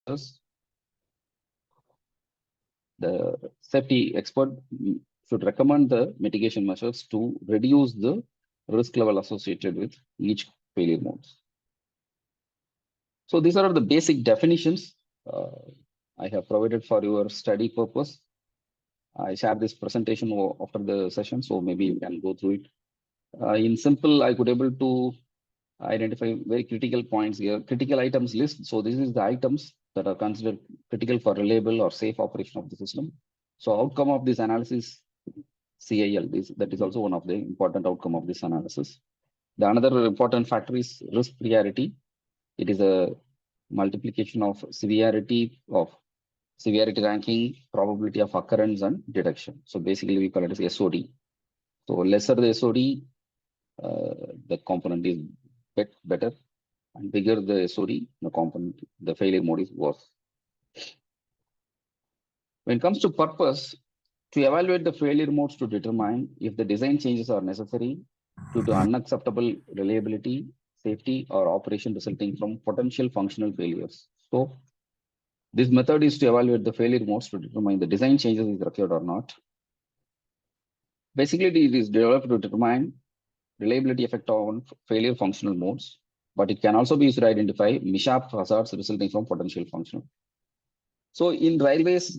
measures. The safety expert should recommend the mitigation measures to reduce the risk level associated with each failure modes. So these are the basic definitions I have provided for your study purpose. I share this presentation after the session, so maybe you can go through it. In simple, I could able to identify very critical points here. Critical items list. So this is the items that are considered critical for reliable or safe operation of the system. So outcome of this analysis, CIL, that is also one of the important outcome of this analysis. The another important factor is risk priority. It is a multiplication of severity ranking, probability of occurrence, and detection. So basically, we call it as SOD. So lesser the SOD, the component is better, and bigger the SOD, the component, the failure mode is worse. When it comes to purpose, to evaluate the failure modes to determine if the design changes are necessary due to unacceptable reliability, safety, or operation resulting from potential functional failures. So this method is to evaluate the failure modes to determine the design changes is required or not. Basically, it is developed to determine reliability effect on failure functional modes, but it can also be used to identify mishap hazards resulting from potential functional. So in railways,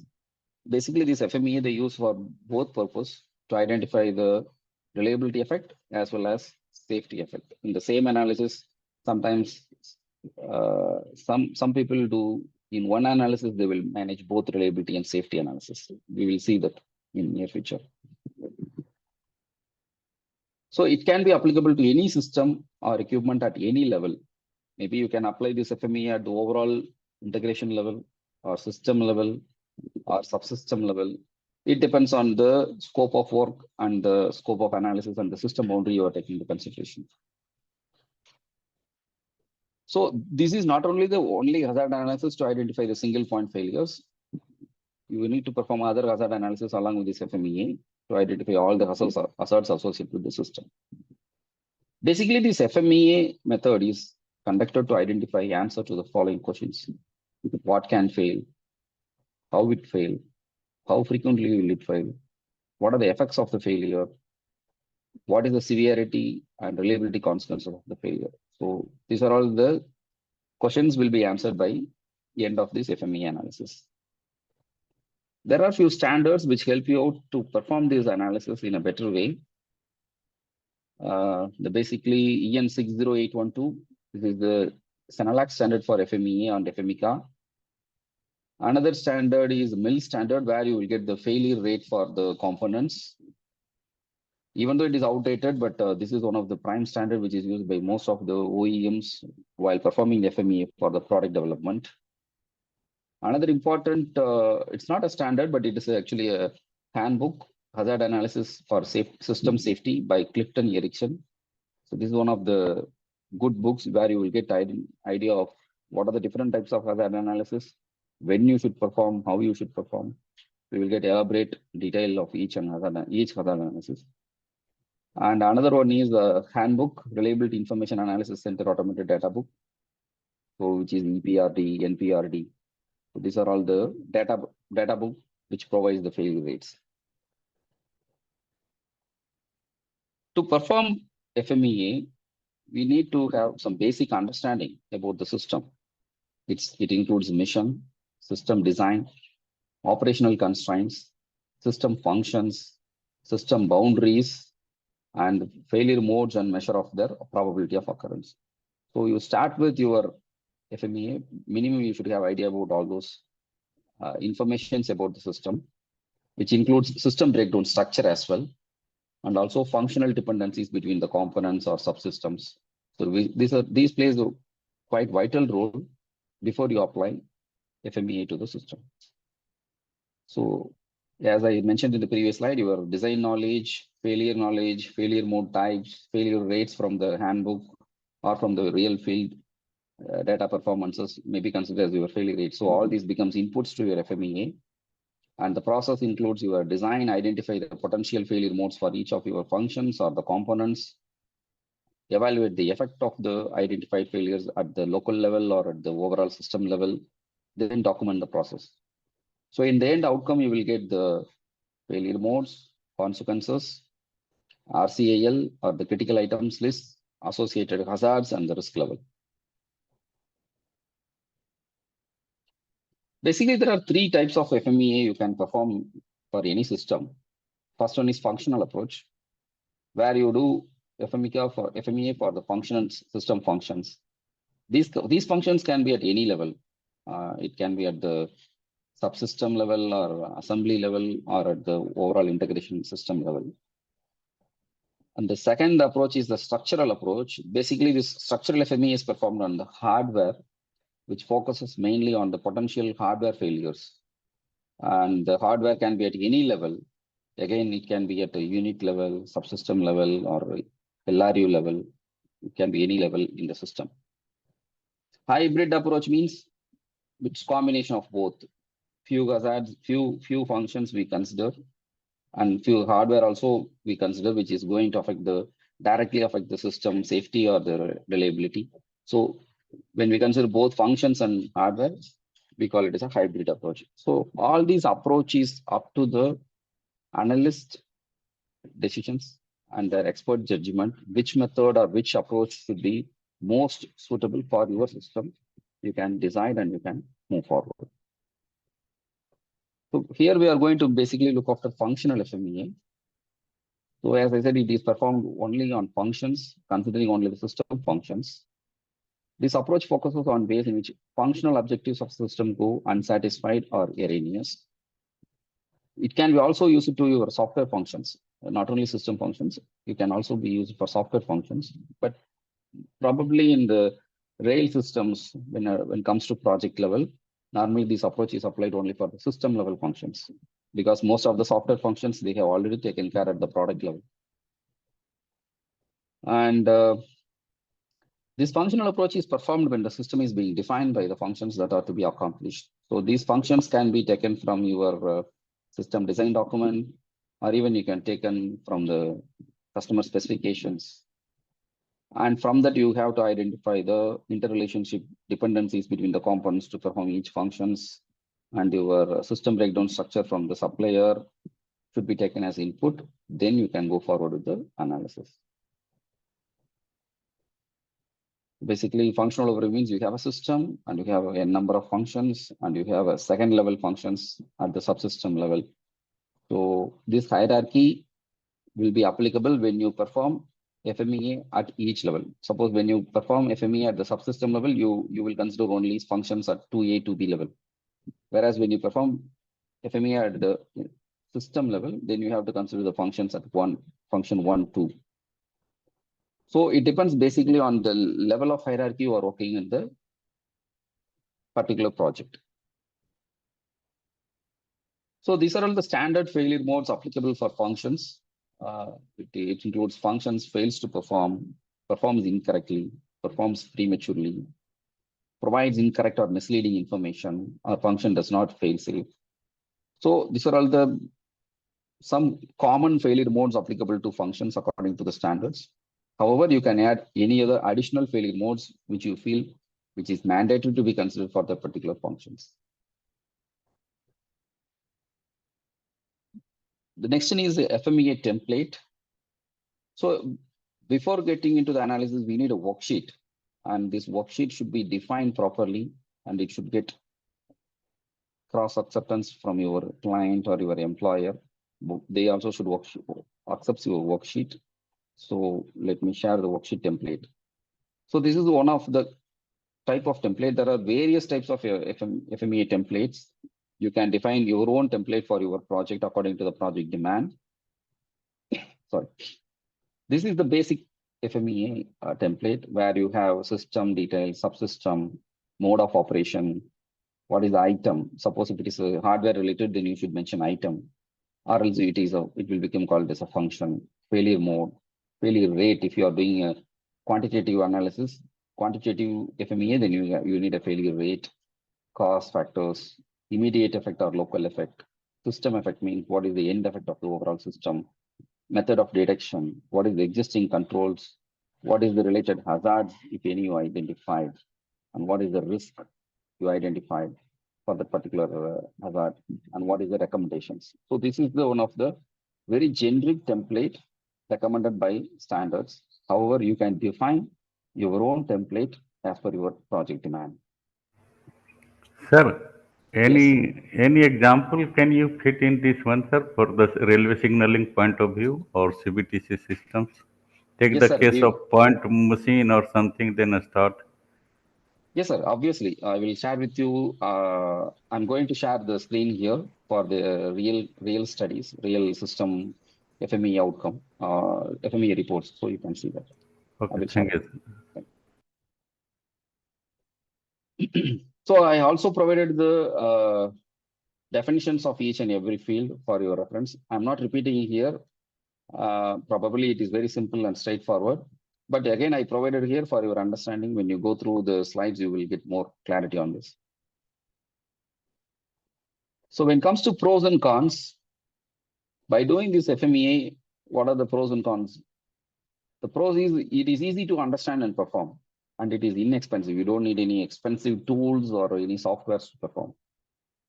basically this FMEA they use for both purpose to identify the reliability effect as well as safety effect. In the same analysis, sometimes some people do in one analysis, they will manage both reliability and safety analysis. We will see that in near future. So it can be applicable to any system or equipment at any level. Maybe you can apply this FMEA at the overall integration level or system level or subsystem level. It depends on the scope of work and the scope of analysis and the system boundary you are taking into consideration. So this is not only the only hazard analysis to identify the single point failures. You need to perform other hazard analysis along with this FMEA to identify all the hazards associated with the system. Basically, this FMEA method is conducted to identify answer to the following questions. What can fail? How it fail? How frequently will it fail? What are the effects of the failure? What is the severity and reliability consequences of the failure? So these are all the questions will be answered by the end of this FMEA analysis. There are a few standards which help you out to perform this analysis in a better way. Basically EN 60812, this is the SENELAC standard for FMEA and FMECA. Another standard is MIL standard, where you will get the failure rate for the components. Even though it is outdated, but this is one of the prime standard which is used by most of the OEMs while performing FMEA for the product development. Another important, it's not a standard, but it is actually a handbook, Hazard Analysis for System Safety by Clifton Erickson. So this is one of the good books where you will get idea of what are the different types of hazard analysis, when you should perform, how you should perform. We will get elaborate detail of each hazard analysis. And another one is the handbook, Reliability Information Analysis Center Automated Data Book, so which is EPRD, NPRD. So these are all the data book which provides the failure rates. To perform FMEA, we need to have some basic understanding about the system. It includes mission, system design, operational constraints, system functions, system boundaries, and failure modes and measure of their probability of occurrence. So you start with your FMEA, minimum you should have idea about all those informations about the system, which includes system breakdown structure as well, and also functional dependencies between the components or subsystems. So these plays a quite vital role before you apply FMEA to the system. So as I mentioned in the previous slide, your design knowledge, failure mode types, failure rates from the handbook or from the real field data performances may be considered as your failure rate. So all these becomes inputs to your FMEA. And the process includes your design, identify the potential failure modes for each of your functions or the components, evaluate the effect of the identified failures at the local level or at the overall system level, then document the process. So in the end outcome, you will get the failure modes, consequences, RCAL or the critical items list, associated hazards, and the risk level. Basically, there are three types of FMEA you can perform for any system. First one is functional approach, where you do FMEA for the functions, system functions. These functions can be at any level. It can be at the subsystem level or assembly level or at the overall integration system level. And the second approach is the structural approach. Basically, this structural FMEA is performed on the hardware, which focuses mainly on the potential hardware failures. And the hardware can be at any level. Again, it can be at a unit level, subsystem level, or LRU level. It can be any level in the system. Hybrid approach means it's combination of both. Few hazards, few functions we consider, and few hardware also we consider, which is going to directly affect the system safety or the reliability. So when we consider both functions and hardware, we call it as a hybrid approach. So all these approaches up to the analyst decisions and their expert judgment, which method or which approach should be most suitable for your system. You can decide and you can move forward. So here we are going to basically look after functional FMEA. So as I said, it is performed only on functions, considering only the system functions. This approach focuses on ways in which functional objectives of the system go unsatisfied or erroneous. It can be also used to your software functions, not only system functions. You can also be used for software functions, but probably in the rail systems, when it comes to project level, normally this approach is applied only for the system level functions, because most of the software functions, they have already taken care at the product level. And this functional approach is performed when the system is being defined by the functions that are to be accomplished. So these functions can be taken from your system design document, or even you can take them from the customer specifications. And from that, you have to identify the interrelationship dependencies between the components to perform each functions, and your system breakdown structure from the supplier should be taken as input. Then you can go forward with the analysis. Basically, functional overview means you have a system and you have a number of functions and you have a second level functions at the subsystem level. So this hierarchy will be applicable when you perform FMEA at each level. Suppose when you perform FMEA at the subsystem level, you will consider only functions at 2A, 2B level. Whereas when you perform FMEA at the system level, then you have to consider the functions at function 1, 2. So it depends basically on the level of hierarchy you are working in the particular project. So these are all the standard failure modes applicable for functions. It includes functions fails to perform, performs incorrectly, performs prematurely, provides incorrect or misleading information, or function does not fail safe. So these are all some common failure modes applicable to functions according to the standards. However, you can add any other additional failure modes which you feel which is mandatory to be considered for the particular functions. The next one is the FMEA template. So before getting into the analysis, we need a worksheet, and this worksheet should be defined properly, and it should get cross acceptance from your client or your employer. They also should accept your worksheet. So let me share the worksheet template. So this is one of the type of template. There are various types of FMEA templates. You can define your own template for your project according to the project demand. Sorry. This is the basic FMEA template where you have system details, subsystem, mode of operation, what is the item. Suppose if it is hardware related, then you should mention item, or else it will become called as a function. Failure mode, failure rate. If you are doing a quantitative analysis, quantitative FMEA, then you need a failure rate, cost factors, immediate effect or local effect. System effect means what is the end effect of the overall system. Method of detection, what is the existing controls, what is the related hazards, if any, you identified, and what is the risk you identified. for that particular hazard and what is the recommendations. So this is the one of the very generic template recommended by standards. However, you can define your own template as per your project demand. Sir, Yes. any example can you fit in this one, sir, for the railway signaling point of view or CBTC systems? Take Yes, the sir. case of point machine or something, then start. Yes, sir. Obviously, I will share with you. I'm going to share the screen here for the real studies, real system FME outcome, FME reports. So you can see that. I Okay, will share thank you. it. So I also provided the definitions of each and every field for your reference. I'm not repeating here. Probably it is very simple and straightforward. But again, I provided here for your understanding. When you go through the slides, you will get more clarity on this. So when it comes to pros and cons, by doing this FMEA, what are the pros and cons? The pros is it is easy to understand and perform, and it is inexpensive. You don't need any expensive tools or any software to perform.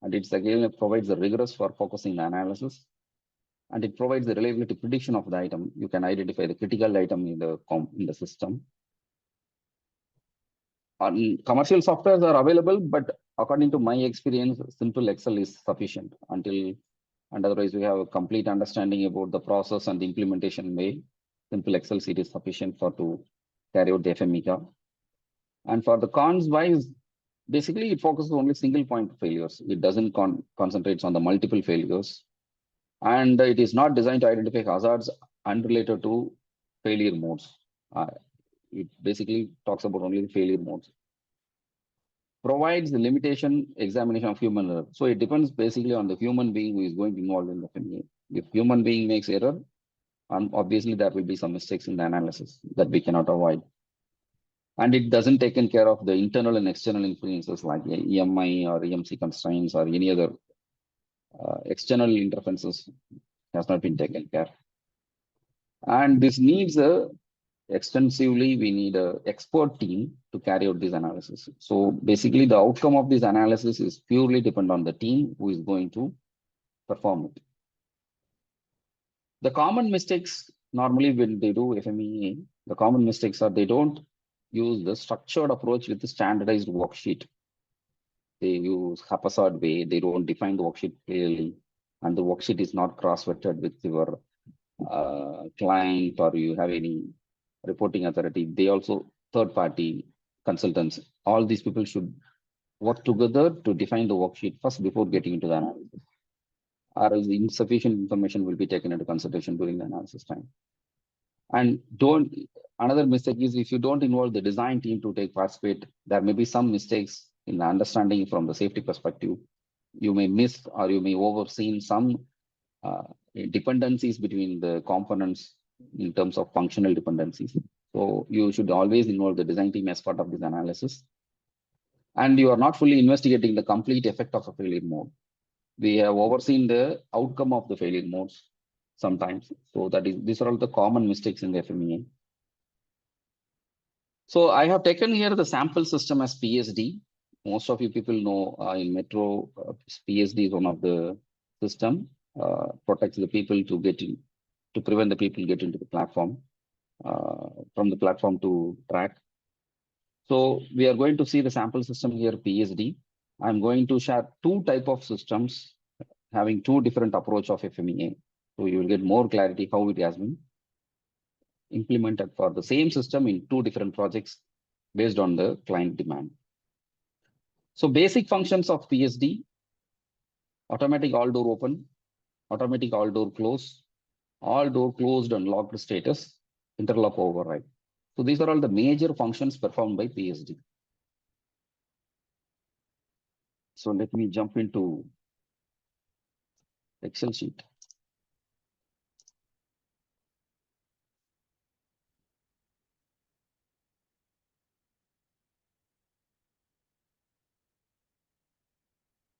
And it's again, it provides the rigorous for focusing the analysis, and it provides the reliability prediction of the item. You can identify the critical item in the system. And commercial softwares are available, but according to my experience, simple Excel is sufficient and otherwise we have a complete understanding about the process and the implementation way. Simple Excel sheet is sufficient to carry out the FMEA. And for the cons wise, basically it focuses only single point failures. It doesn't concentrates on the multiple failures. And it is not designed to identify hazards unrelated to failure modes. It basically talks about only failure modes. Provides the limitation examination of human error. So it depends basically on the human being who is going to involve in the FMEA. If human being makes error, obviously there will be some mistakes in the analysis that we cannot avoid. And it doesn't take care of the internal and external influences like EMI or EMC constraints or any other external interferences has not been taken care. And this needs extensively, we need an expert team to carry out this analysis. So basically the outcome of this analysis is purely dependent on the team who is going to perform it. The common mistakes normally when they do FMEA, the common mistakes are they don't use the structured approach with the standardized worksheet. They use haphazard way, they don't define the worksheet clearly, and the worksheet is not cross-vetted with your client or you have any reporting authority. They also third-party consultants. All these people should work together to define the worksheet first before getting into the analysis. Or else insufficient information will be taken into consideration during the analysis time. And another mistake is if you don't involve the design team to take participate, there may be some mistakes in the understanding from the safety perspective. You may miss or you may overseen some dependencies between the components in terms of functional dependencies. So you should always involve the design team as part of this analysis. And you are not fully investigating the complete effect of a failure mode. We have overseen the outcome of the failure modes sometimes. So these are all the common mistakes in the FMEA. So I have taken here the sample system as PSD. Most of you people know in Metro, PSD is one of the system protects the people to prevent the people get into the platform from the platform to track. So we are going to see the sample system here, PSD. I'm going to share two type of systems having two different approach of FMEA. So you will get more clarity how it has been implemented for the same system in two different projects based on the client demand. So basic functions of PSD, automatic all door open, automatic all door close, all door closed and locked status, interlock override. So these are all the major functions performed by PSD. So let me jump into Excel sheet.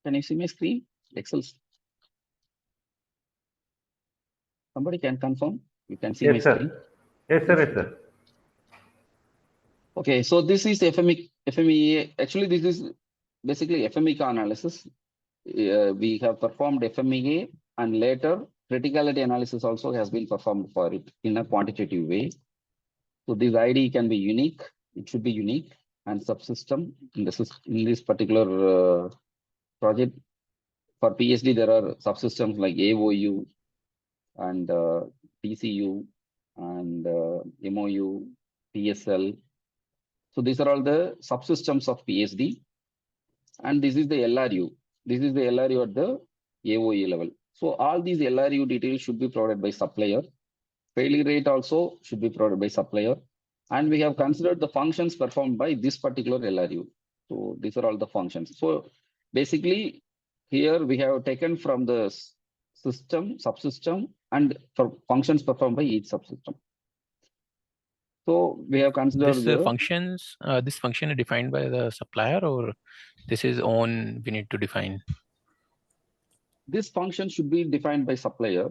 Can you see my screen? Excel. Somebody can confirm. You can see my screen. Yes, sir. Yes, sir. Okay, so this is FMEA. Actually, this is basically FMEA analysis. We have performed FMEA, and later criticality analysis also has been performed for it in a quantitative way. So this ID can be unique. It should be unique and subsystem in this particular project. For PSD, there are subsystems like AOU and TCU and MOU, PSL. So these are all the subsystems of PSD. And this is the LRU. This is the LRU at the AOE level. So all these LRU details should be provided by supplier. Failure rate also should be provided by supplier. And we have considered the functions performed by this particular LRU. So these are all the functions. So basically, here we have taken from the system, subsystem, and for functions performed by each subsystem. So we have considered this function is defined by the supplier, or this is own we need to define? This function should be defined by supplier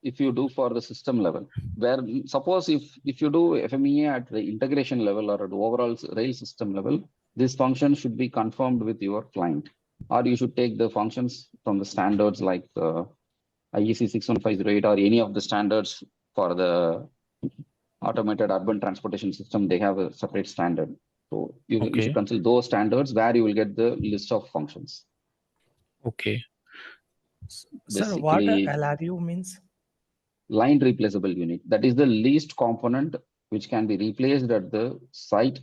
if you do for the system level. Where suppose if you do FMEA at the integration level or at the overall rail system level, this function should be confirmed with your client. Or you should take the functions from the standards like IEC 61508 or any of the standards for the automated urban transportation system. They have a separate standard. So you should consider those standards where you will get the list of functions. Okay. Sir, what LRU means? Line replaceable unit. That is the least component which can be replaced at the site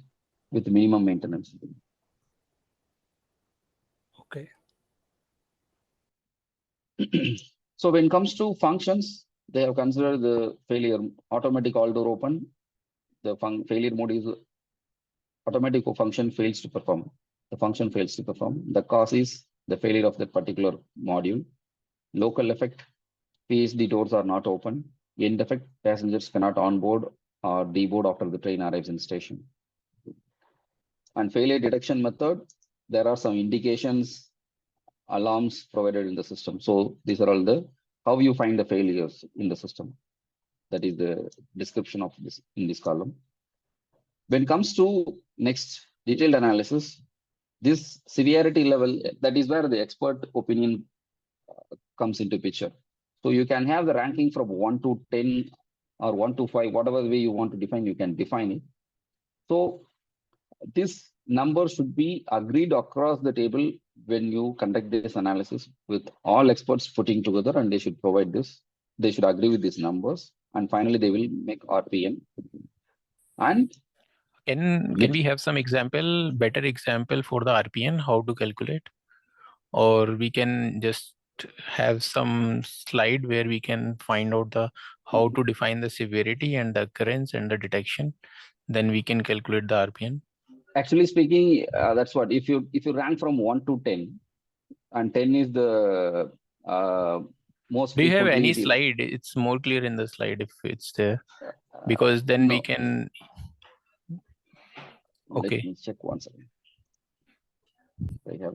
with minimum maintenance. Okay. So when it comes to functions, they have considered the failure, automatic all door open. The failure mode is automatic function fails to perform. The function fails to perform. The cause is the failure of that particular module. Local effect, PSD doors are not open. End effect, passengers cannot onboard or deboard after the train arrives in station. And failure detection method, there are some indications, alarms provided in the system. So these are all the how you find the failures in the system. That is the description of this in this column. When it comes to next detailed analysis, this severity level, that is where the expert opinion comes into picture. So you can have the ranking from 1 to 10 or 1 to 5, whatever way you want to define, you can define it. So this number should be agreed across the table when you conduct this analysis with all experts putting together, and they should provide this. They should agree with these numbers, and finally they will make RPN. And can we have some better example for the RPN, how to calculate? Or we can just have some slide where we can find out how to define the severity and the occurrence and the detection, then we can calculate the RPN. Actually speaking, that's what, if you rank from 1 to 10, and 10 is the most. Do you have any slide? It's more clear in the slide if it's there, because then we can. Okay. Let me check one second. If I have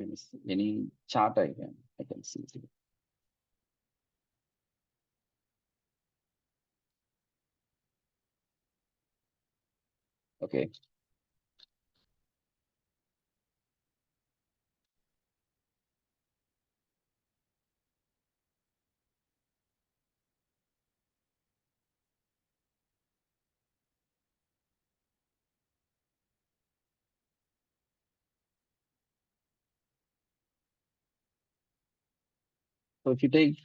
any chart, I can see it. Okay. So if you take,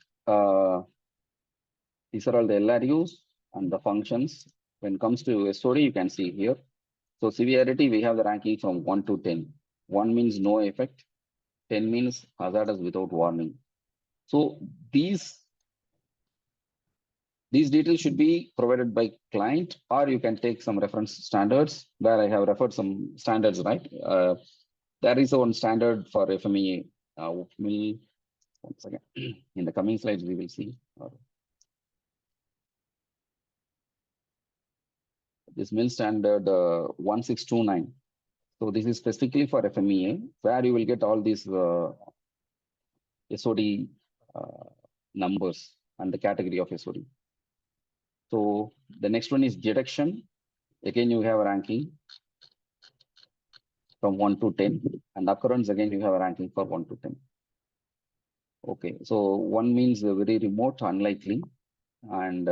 these are all the LRUs and the functions. When it comes to SOD, you can see here. So severity, we have the ranking from 1 to 10. 1 means no effect. 10 means hazardous without warning. So these details should be provided by client, or you can take some reference standards where I have referred some standards, right? There is one standard for FMEA. One second. In the coming slides, we will see. This MIL standard 1629. So this is specifically for FMEA, where you will get all these SOD numbers and the category of SOD. So the next one is detection. Again, you have a ranking from 1 to 10, and occurrence again you have a ranking for 1 to 10. Okay, so 1 means very remote, unlikely, and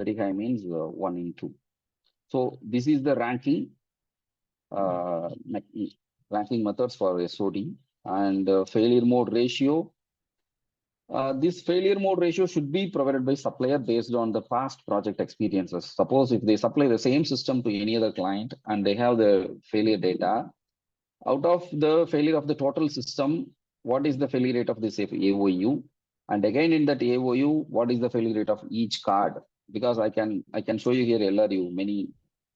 very high means 1 in 2. So this is the ranking ranking methods for SOD, and failure mode ratio. This failure mode ratio should be provided by supplier based on the past project experiences. Suppose if they supply the same system to any other client and they have the failure data, out of the failure of the total system, what is the failure rate of this AOU? And again in that AOU, what is the failure rate of each card? Because I can show you here LRU, many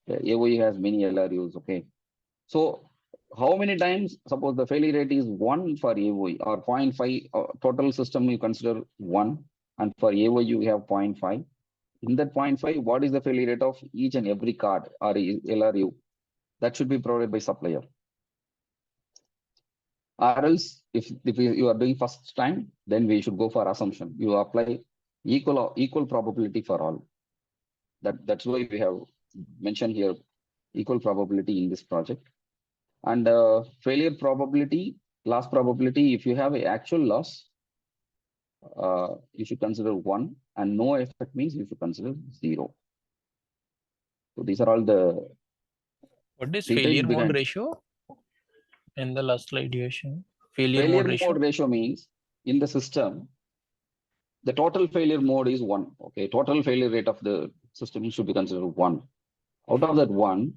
AOU has many LRUs, okay? So how many times, suppose the failure rate is 1 for AOE or 0.5, total system you consider 1, and for AOE you have 0.5. In that 0.5, what is the failure rate of each and every card or LRU? That should be provided by supplier. Or else, if you are doing first time, then we should go for assumption. You apply equal probability for all. That's why we have mentioned here equal probability in this project. And failure probability, loss probability, if you have an actual loss, you should consider 1, and no effect means you should consider 0. So these are all the What is details failure mode behind. ratio in the last slide you shown? Failure mode ratio means in the system, the total failure mode is 1. Okay, total failure rate of the system should be considered 1. Out of that 1,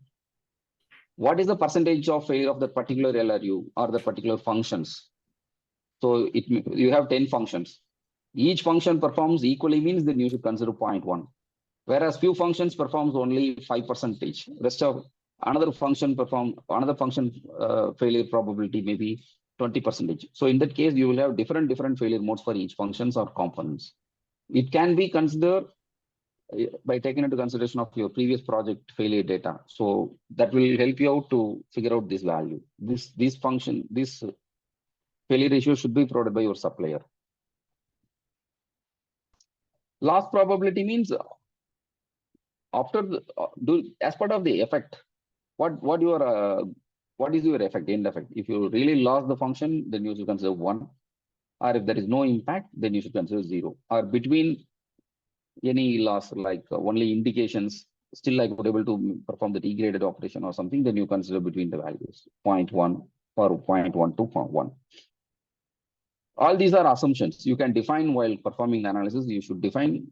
what is the percentage of failure of the particular LRU or the particular functions? So you have 10 functions. Each function performs equally means then you should consider 0.1. Whereas few functions performs only 5%. Rest of another function failure probability maybe 20%. So in that case, you will have different failure modes for each functions or components. It can be considered by taking into consideration of your previous project failure data. So that will help you out to figure out this value. This failure ratio should be provided by your supplier. Loss probability means after as part of the effect, what is your effect, end effect? If you really lost the function, then you should consider 1. Or if there is no impact, then you should consider 0. Or between any loss, like only indications, still I could able to perform the degraded operation or something, then you consider between the values 0.1 or 0.1 to 1. All these are assumptions. You can define while performing the analysis. You should define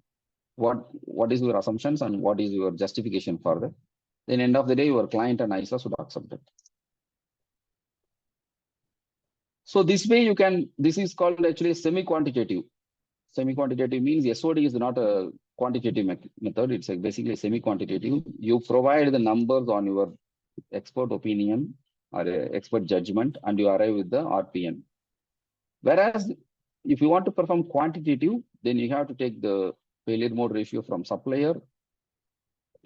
what is your assumptions and what is your justification for that. Then end of the day, your client and ISA should accept it. So this way you can, this is called actually semi-quantitative. Semi-quantitative means SOD is not a quantitative method. It's basically semi-quantitative. You provide the numbers on your expert opinion or expert judgment, and you arrive with the RPN. Whereas if you want to perform quantitative, then you have to take the failure mode ratio from supplier,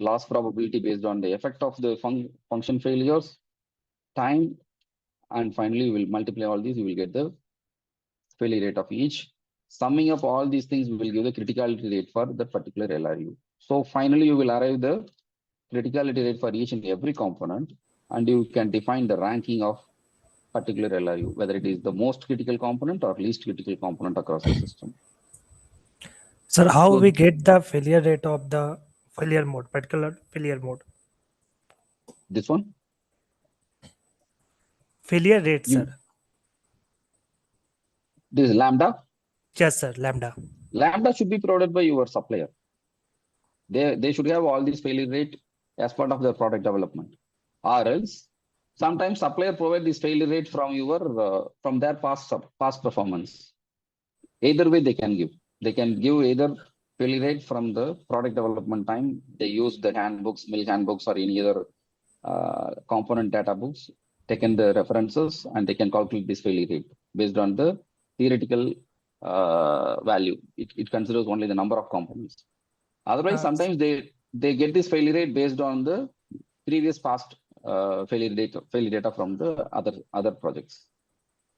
loss probability based on the effect of the function failures, time, and finally you will multiply all these, you will get the failure rate of each. Summing up all these things will give the criticality rate for the particular LRU. So finally you will arrive the criticality rate for each and every component, and you can define the ranking of particular LRU, whether it is the most critical component or least critical component across the system. Sir, how we get the failure rate of the failure mode, particular failure mode? This one? Failure rate, sir. This is lambda? Yes, sir, lambda. Lambda should be provided by your supplier. They should have all these failure rate as part of their product development. Or else, sometimes supplier provide this failure rate from your from their past performance. Either way they can give. They can give either failure rate from the product development time. They use the handbooks, mill handbooks, or any other component data books, taken the references, and they can calculate this failure rate based on the theoretical value. It considers only the number of components. Otherwise, sometimes they get this failure rate based on the previous past failure data from the other projects.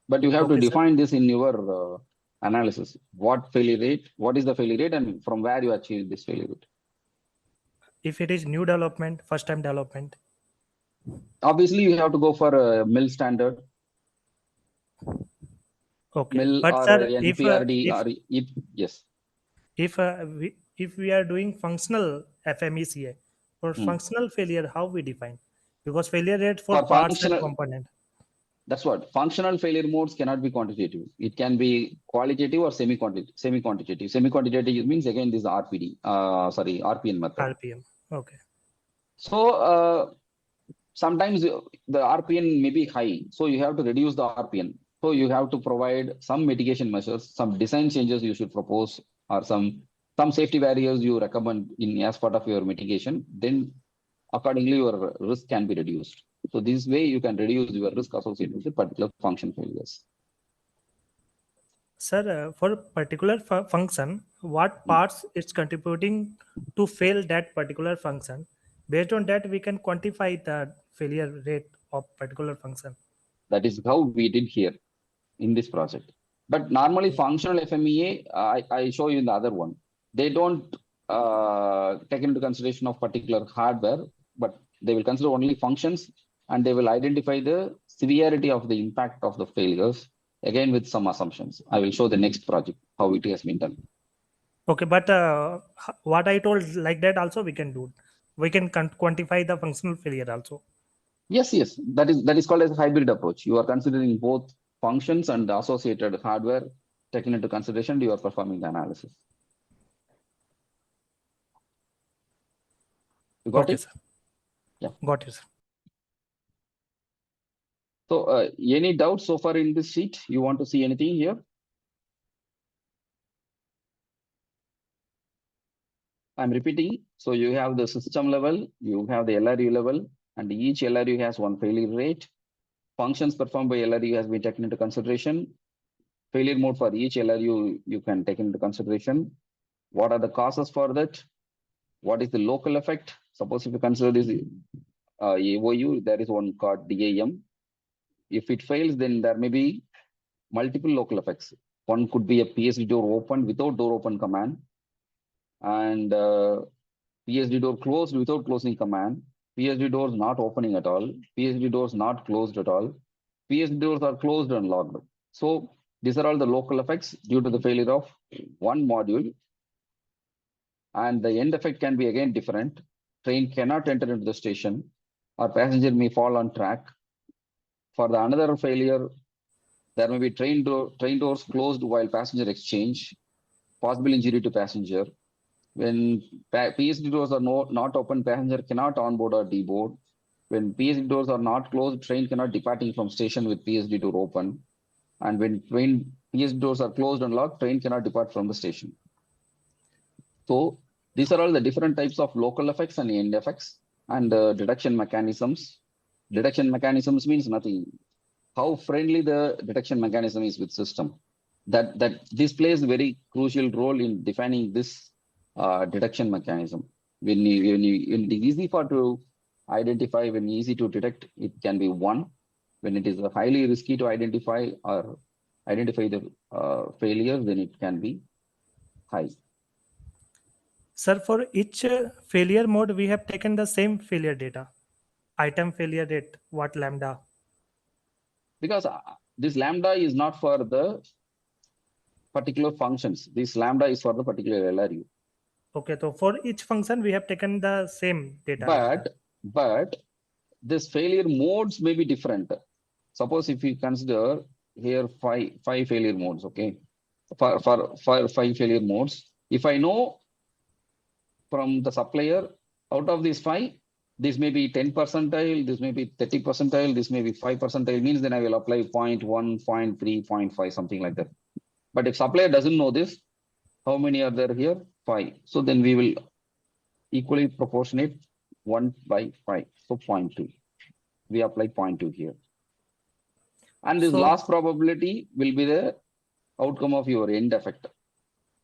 But you have to define this in your analysis. What is the failure rate, and from where you achieve this failure rate? If it is new development, first time development. Obviously, you have to go for a mill standard, Okay. mill But or sir, NPRD or yes. if we are doing functional FMECA, for Hmm. functional failure, how we define? Because failure rate for For parts and functional, component. that's what functional failure modes cannot be quantitative. It can be qualitative or semi-quantitative. Semi-quantitative means again this RPD, RPN method. RPM. Okay. So sometimes the RPN may be high, so you have to reduce the RPN. So you have to provide some mitigation measures, some design changes you should propose, or some safety barriers you recommend in as part of your mitigation. Then accordingly your risk can be reduced. So this way you can reduce your risk associated with the particular function failures. Sir, for particular function, what parts it's contributing to fail that particular function? Based on that, we can quantify the failure rate of particular function. That is how we did here in this project. But normally functional FMEA, I show you in the other one. They don't take into consideration of particular hardware, but they will consider only functions, and they will identify the severity of the impact of the failures, again with some assumptions. I will show the next project, how it has been done. Okay, but what I told like that also we can do. We can quantify the functional failure also. Yes, that is called as a hybrid approach. You are considering both functions and the associated hardware taken into consideration. You are performing the analysis. You got Okay, it? sir. Yeah. Got it, sir. So any doubts so far in this sheet? You want to see anything here? I'm repeating. So you have the system level, you have the LRU level, and each LRU has one failure rate. Functions performed by LRU has been taken into consideration. Failure mode for each LRU you can take into consideration. What are the causes for that? What is the local effect? Suppose if you consider this AOU, there is one called DAM. If it fails, then there may be multiple local effects. One could be a PSD door open without door open command, and PSD door closed without closing command. PSD doors not opening at all. PSD doors not closed at all. PSD doors are closed and locked. So these are all the local effects due to the failure of one module. And the end effect can be again different. Train cannot enter into the station, or passenger may fall on track. For the another failure, there may be train doors closed while passenger exchange, possible injury to passenger. When PSD doors are not open, passenger cannot onboard or deboard. When PSD doors are not closed, train cannot departing from station with PSD door open. And when PSD doors are closed and locked, train cannot depart from the station. So these are all the different types of local effects and end effects and detection mechanisms. Detection mechanisms means nothing. How friendly the detection mechanism is with system. That this plays a very crucial role in defining this detection mechanism. When it is easy to identify, when easy to detect, it can be 1. When it is highly risky to identify or identify the failures, then it can be high. Sir, for each failure mode, we have taken the same failure data. Item failure rate, what lambda? Because this lambda is not for the particular functions. This lambda is for the particular LRU. Okay, so for each function, we have taken the same data. But this failure modes may be different. Suppose if we consider here five failure modes, okay, for 5 failure modes. If I know from the supplier, out of these 5, this may be 10 percentile, this may be 30 percentile, this may be 5 percentile, means then I will apply 0.1, 0.3, 0.5, something like that. But if supplier doesn't know this, how many are there here? 5. So then we will equally proportionate 1 by 5, so 0.2. We apply 0.2 here. And this loss probability will be the outcome of your end effect.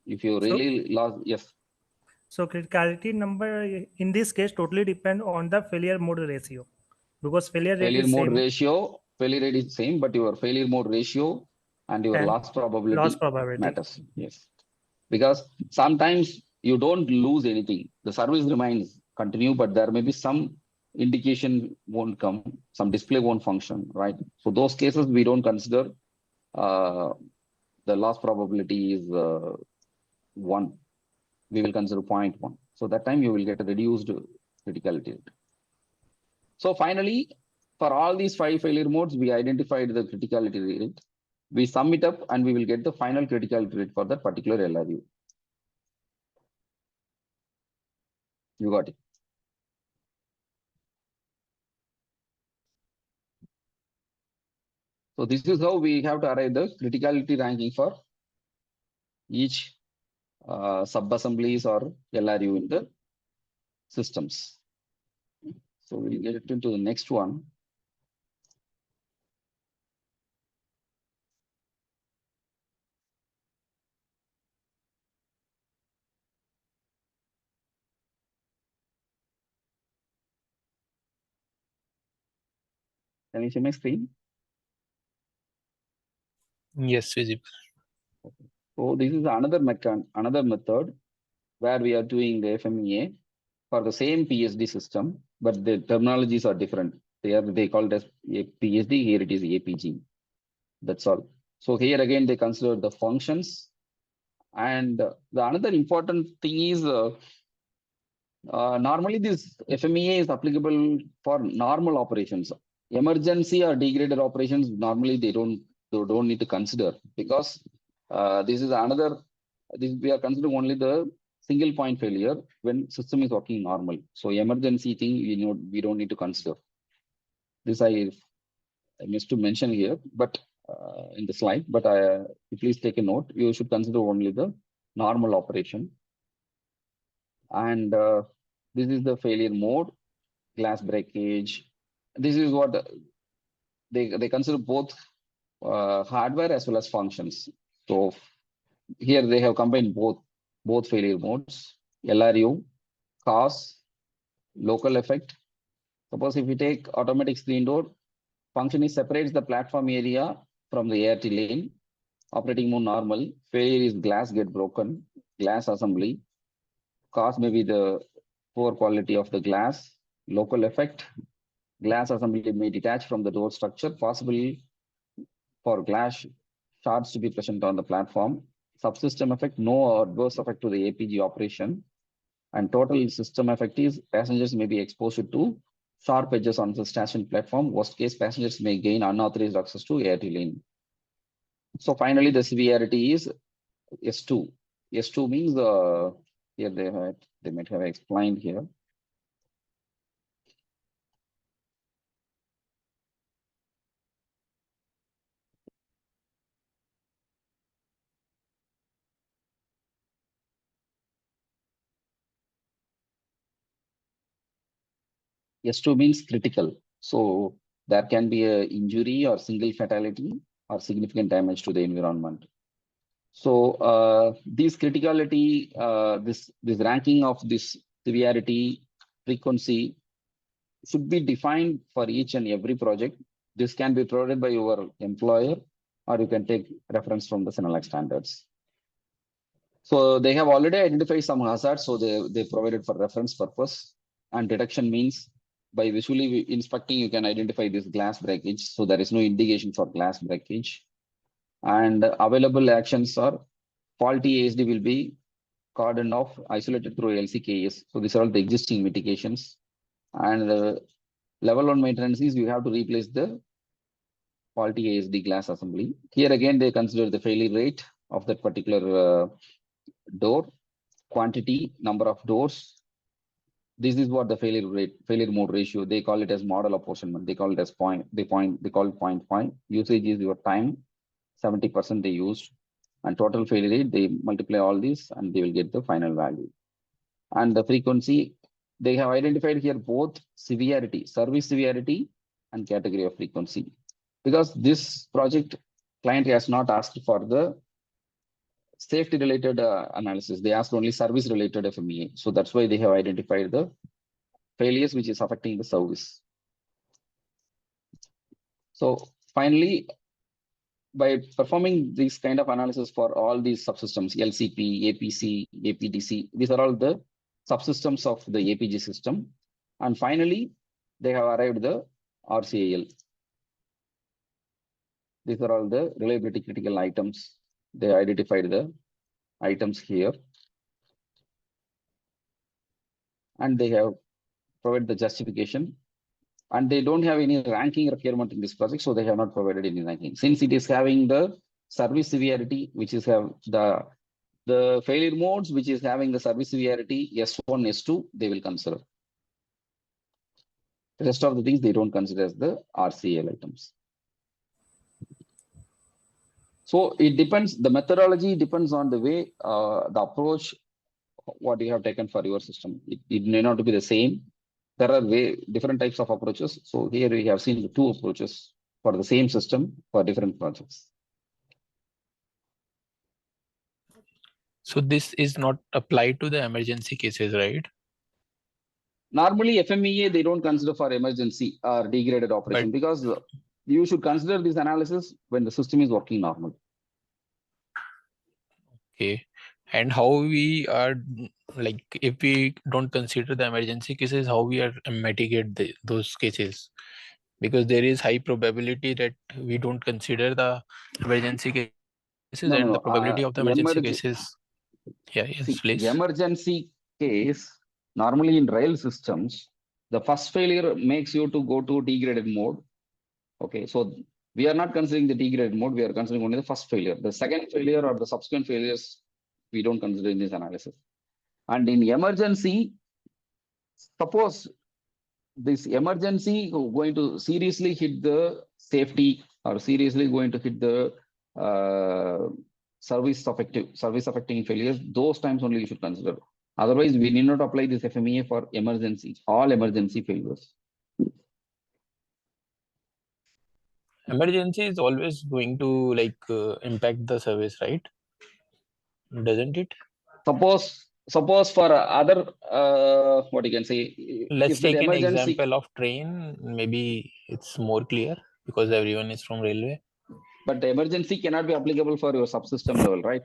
If you really lost, yes. So criticality number in this case totally depend on the failure mode ratio, because failure rate is same, but your failure mode ratio and your loss probability matters. Yes, because sometimes you don't lose anything. The service remains continue, but there may be some indication won't come, some display won't function, right? So those cases we don't consider the loss probability is 1. We will consider 0.1. So that time you will get a reduced criticality rate. So finally, for all these 5 failure modes, we identified the criticality rate. We sum it up and we will get the final criticality rate for that particular LRU. You got it. So this is how we have to arrive the criticality ranking for each sub-assemblies or LRU in the systems. So we'll get into the next one. Can you see my screen? Yes, visible. So this is another method where we are doing the FMEA for the same PSD system, but the terminologies are different. They call it as PSD, here it is APG. That's all. So here again, they consider the functions. And the another important thing is normally this FMEA is applicable for normal operations. Emergency or degraded operations, normally they don't need to consider, because this is another, we are considering only the single point failure when system is working normal. So emergency thing, we don't need to consider. This I missed to mention here, but in the slide, but please take a note. You should consider only the normal operation. And this is the failure mode, glass breakage. This is what they consider both hardware as well as functions. So here they have combined both failure modes, LRU, cause, local effect. Suppose if we take automatic screen door, function is separates the platform area from the ART lane. Operating mode normal, failure is glass get broken, glass assembly. Cause may be the poor quality of the glass, local effect. Glass assembly may detach from the door structure, possibly for glass shards to be present on the platform. Subsystem effect, no adverse effect to the APG operation. And total system effect is passengers may be exposed to sharp edges on the station platform. Worst case, passengers may gain unauthorized access to ART lane. So finally, the severity is S2. S2 means here they might have explained here. S2 means critical. So there can be an injury or single fatality or significant damage to the environment. So this criticality, this ranking of this severity, frequency should be defined for each and every project. This can be provided by your employer, or you can take reference from the Senelec standards. So they have already identified some hazards, so they provided for reference purpose. And detection means by visually inspecting, you can identify this glass breakage. So there is no indication for glass breakage. And available actions are faulty ASD will be cordoned off, isolated through LCKS. So these are all the existing mitigations. And level 1 maintenance is you have to replace the faulty ASD glass assembly. Here again, they consider the failure rate of that particular door, quantity, number of doors. This is what the failure mode ratio. They call it as model apportionment. They call it as point. They call it 0.5. Usage is your time. 70% they used, and total failure rate. They multiply all these, and they will get the final value. And the frequency, they have identified here both severity, service severity, and category of frequency. Because this project client has not asked for the safety related analysis. They asked only service related FMEA. So that's why they have identified the failures which is affecting the service. So finally, by performing this kind of analysis for all these subsystems, LCP, APC, APDC, these are all the subsystems of the APG system. And finally, they have arrived the RCAL. These are all the reliability critical items. They identified the items here. And they have provided the justification. And they don't have any ranking requirement in this project, so they have not provided any ranking. Since it is having the service severity, which is have the failure modes, which is having the service severity S1, S2, they will consider. The rest of the things they don't consider as the RCAL items. So it depends, the methodology depends on the way, the approach, what you have taken for your system. It may not be the same. There are different types of approaches. So here we have seen the two approaches for the same system for different projects. So this is not applied to the emergency cases, right? Normally FMEA, they don't consider for emergency or degraded operation, because you should consider this analysis when the system is working normal. Okay. And how we are, like, if we don't consider the emergency cases, how we are mitigate those cases? Because there is high probability that we don't consider the emergency cases, and the probability of the emergency cases. Yeah, yes, please. The emergency case, normally in rail systems, the first failure makes you to go to degraded mode. Okay, so we are not considering the degraded mode, we are considering only the first failure. The second failure or the subsequent failures, we don't consider in this analysis. And in emergency, suppose this emergency going to seriously hit the safety or seriously going to hit the service affecting failures, those times only you should consider. Otherwise, we need not apply this FMEA for emergency, all emergency failures. Emergency is always going to impact the service, right? Doesn't it? Suppose for other, what you can say. Let's take an example of train. Maybe it's more clear because everyone is from railway. But the emergency cannot be applicable for your subsystem level, right?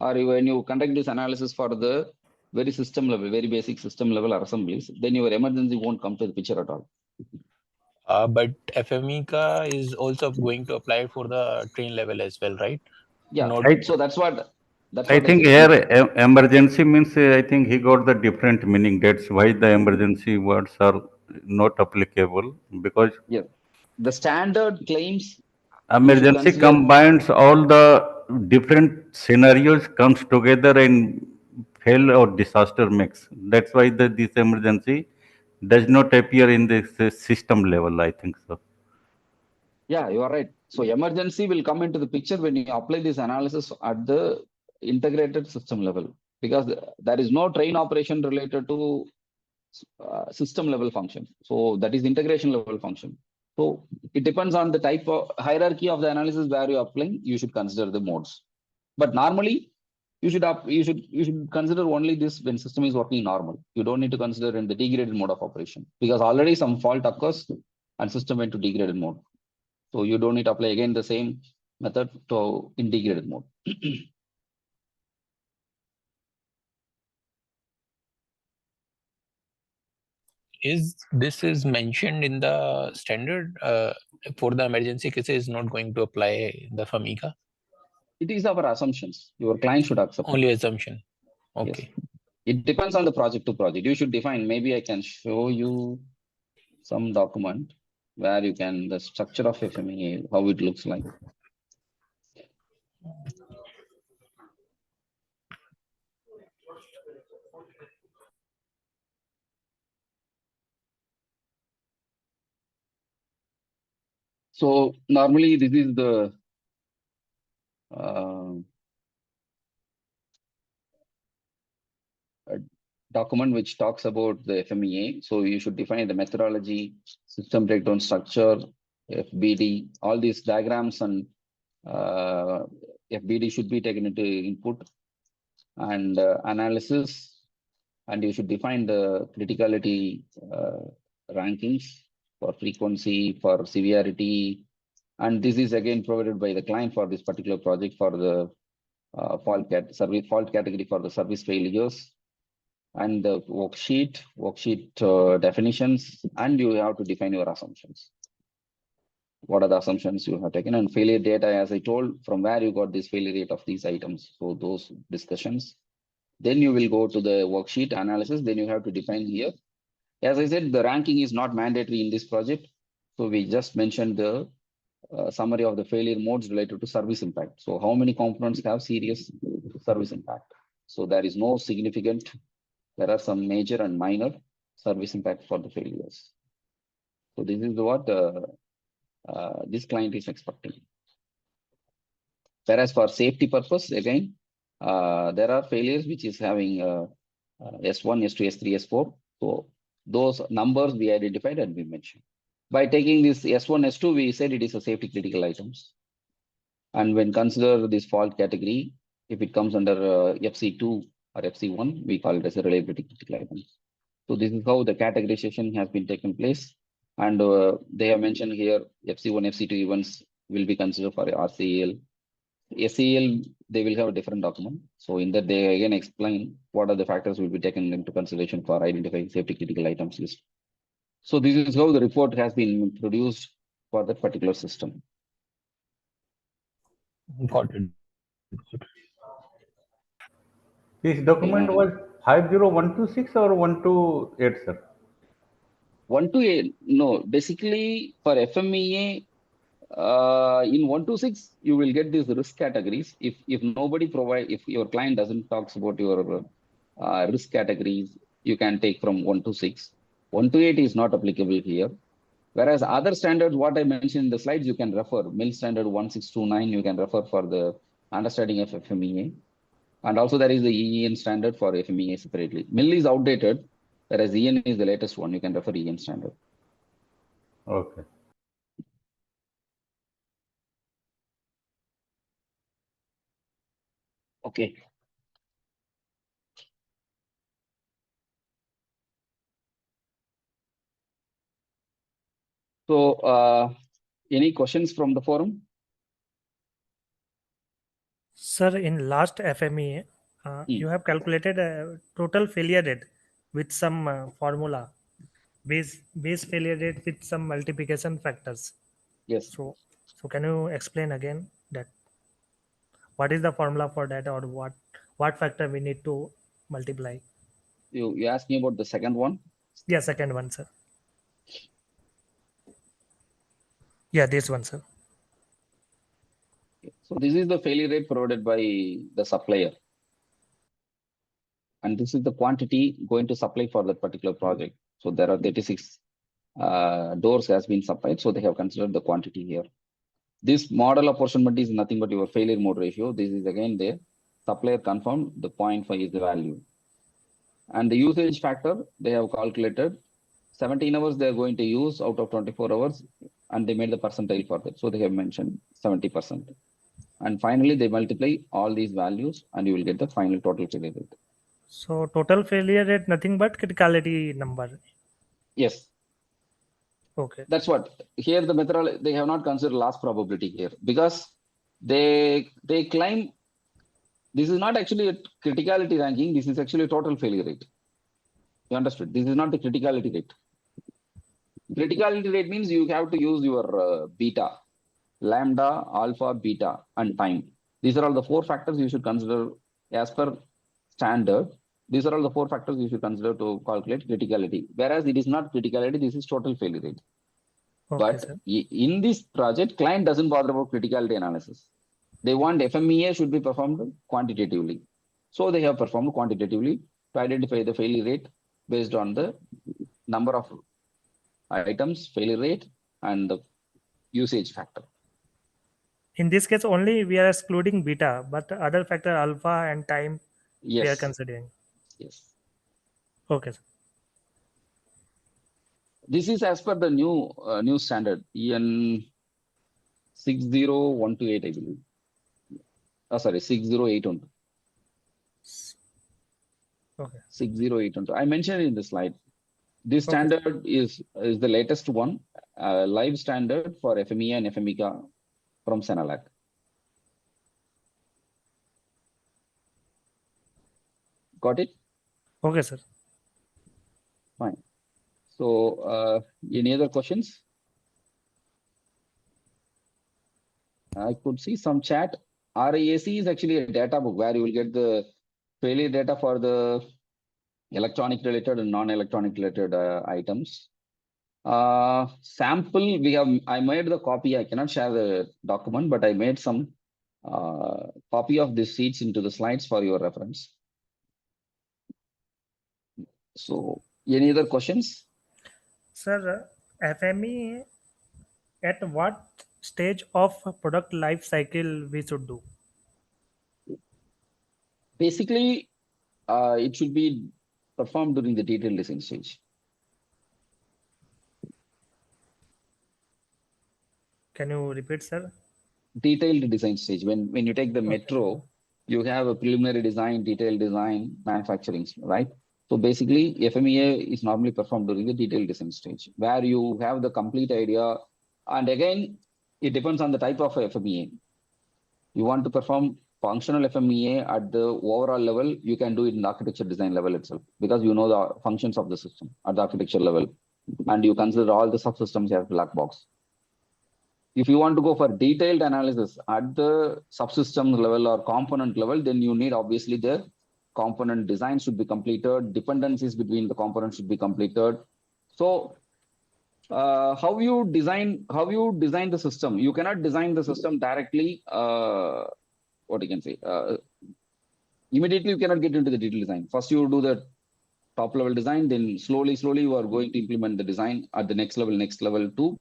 Or when you conduct this analysis for the very system level, very basic system level or assemblies, then your emergency won't come to the picture at all. But FMECA is also going to apply for the train level as well, right? Yeah, so that's what I think here emergency means, I think he got the different meaning. That's why the emergency words are not applicable, because the standard claims emergency combines all the different scenarios, comes together and fail or disaster mix. That's why this emergency does not appear in the system level, I think so. Yeah, you are right. So emergency will come into the picture when you apply this analysis at the integrated system level, because there is no train operation related to system level function. So that is integration level function. So it depends on the type of hierarchy of the analysis where you are applying. You should consider the modes. But normally you should consider only this when system is working normal. You don't need to consider in the degraded mode of operation, because already some fault occurs and system went to degraded mode. So you don't need to apply again the same method to in degraded mode. This is mentioned in the standard for the emergency cases, is not going to apply the FMECA? It is our assumptions. Your client should accept. Only assumption. Okay. Yes. It depends on the project to project. You should define. Maybe I can show you some document where you can, the structure of FMEA, how it looks like. So normally this is the document which talks about the FMEA. So you should define the methodology, system breakdown structure, FBD, all these diagrams and FBD should be taken into input and analysis. And you should define the criticality rankings for frequency, for severity. And this is again provided by the client for this particular project for the fault category for the service failures. and the worksheet definitions, and you have to define your assumptions. What are the assumptions you have taken, and failure data, as I told, from where you got this failure rate of these items. So those discussions. Then you will go to the worksheet analysis. Then you have to define here. As I said, the ranking is not mandatory in this project. So we just mentioned the summary of the failure modes related to service impact. So how many components have serious service impact? So there is no significant, there are some major and minor service impact for the failures. So this is what this client is expecting. Whereas for safety purpose, again, there are failures which is having S1, S2, S3, S4. So those numbers we identified and we mentioned. By taking this S1, S2, we said it is a safety critical items. And when consider this fault category, if it comes under FC2 or FC1, we call it as a reliability critical items. So this is how the categorization has been taken place. And they have mentioned here FC1, FC2 events will be considered for RCAL. SEL, they will have a different document. So in that they again explain what are the factors will be taken into consideration for identifying safety critical items list. So this is how the report has been produced for that particular system. Got it. This document was 50126 or 128, sir? 128, no, basically for FMEA, in 126, you will get these risk categories. If nobody provide, if your client doesn't talks about your risk categories, you can take from 126. 128 is not applicable here. Whereas other standards, what I mentioned in the slides, you can refer. MIL standard 1629, you can refer for the understanding of FMEA. And also there is the EN standard for FMEA separately. MIL is outdated, whereas EN is the latest one. You can refer EN standard. Okay. Okay. So, any questions from the forum? Sir, in last FMEA, you have calculated a total failure rate with some formula, base failure rate with some multiplication factors. Yes. So can you explain again that what is the formula for that, or what factor we need to multiply? You asked me about the second one? Yeah, second one, sir. Yeah, this one, sir. So this is the failure rate provided by the supplier. And this is the quantity going to supply for that particular project. So there are 36 doors has been supplied. So they have considered the quantity here. This model apportionment is nothing but your failure mode ratio. This is again there. Supplier confirmed the 0.5 is the value. And the usage factor, they have calculated 17 hours they are going to use out of 24 hours. And they made the percentile for that. So they have mentioned 70%. And finally, they multiply all these values and you will get the final total failure rate. So total failure rate, nothing but criticality number. Yes. Okay. That's what. Here the methodology, they have not considered loss probability here because they claim this is not actually a criticality ranking. This is actually a total failure rate. You understood? This is not the criticality rate. Criticality rate means you have to use your beta, lambda, alpha, beta, and time. These are all the four factors you should consider as per standard. These are all the four factors you should consider to calculate criticality. Whereas it is not criticality, this is total failure rate. Okay, But sir. in this project, client doesn't bother about criticality analysis. They want FMEA should be performed quantitatively. So they have performed quantitatively to identify the failure rate based on the number of items, failure rate, and the usage factor. In this case, only we are excluding beta, but the other factor alpha and time we are Yes. considering. Yes. Okay, sir. This is as per the new standard EN 60128, I believe. Oh, sorry, 60812. Okay. 60812. I mentioned in the slide. This Okay. standard is the latest one, live standard for FMEA and FMECA from Senalac. Got it? Okay, sir. Fine. So, any other questions? I could see some chat. RAC is actually a data book where you will get the failure data for the electronic related and non-electronic related items. Sample, I made the copy. I cannot share the document, but I made some copy of these sheets into the slides for your reference. So, any other questions? Sir, FME, at what stage of product life cycle we should do? Basically, it should be performed during the detailed design stage. Can you repeat, sir? Detailed design stage. When you take the metro, you have a preliminary design, detailed design, manufacturing, right? So basically, FMEA is normally performed during the detailed design stage, where you have the complete idea. And again, it depends on the type of FMEA. You want to perform functional FMEA at the overall level, you can do it in the architecture design level itself, because you know the functions of the system at the architecture level. And you consider all the subsystems as black box. If you want to go for detailed analysis at the subsystem level or component level, then you need obviously the component design should be completed, dependencies between the components should be completed. So how you design the system, you cannot design the system directly, what you can say, immediately you cannot get into the detail design. First you do the top level design, then slowly you are going to implement the design at the next level to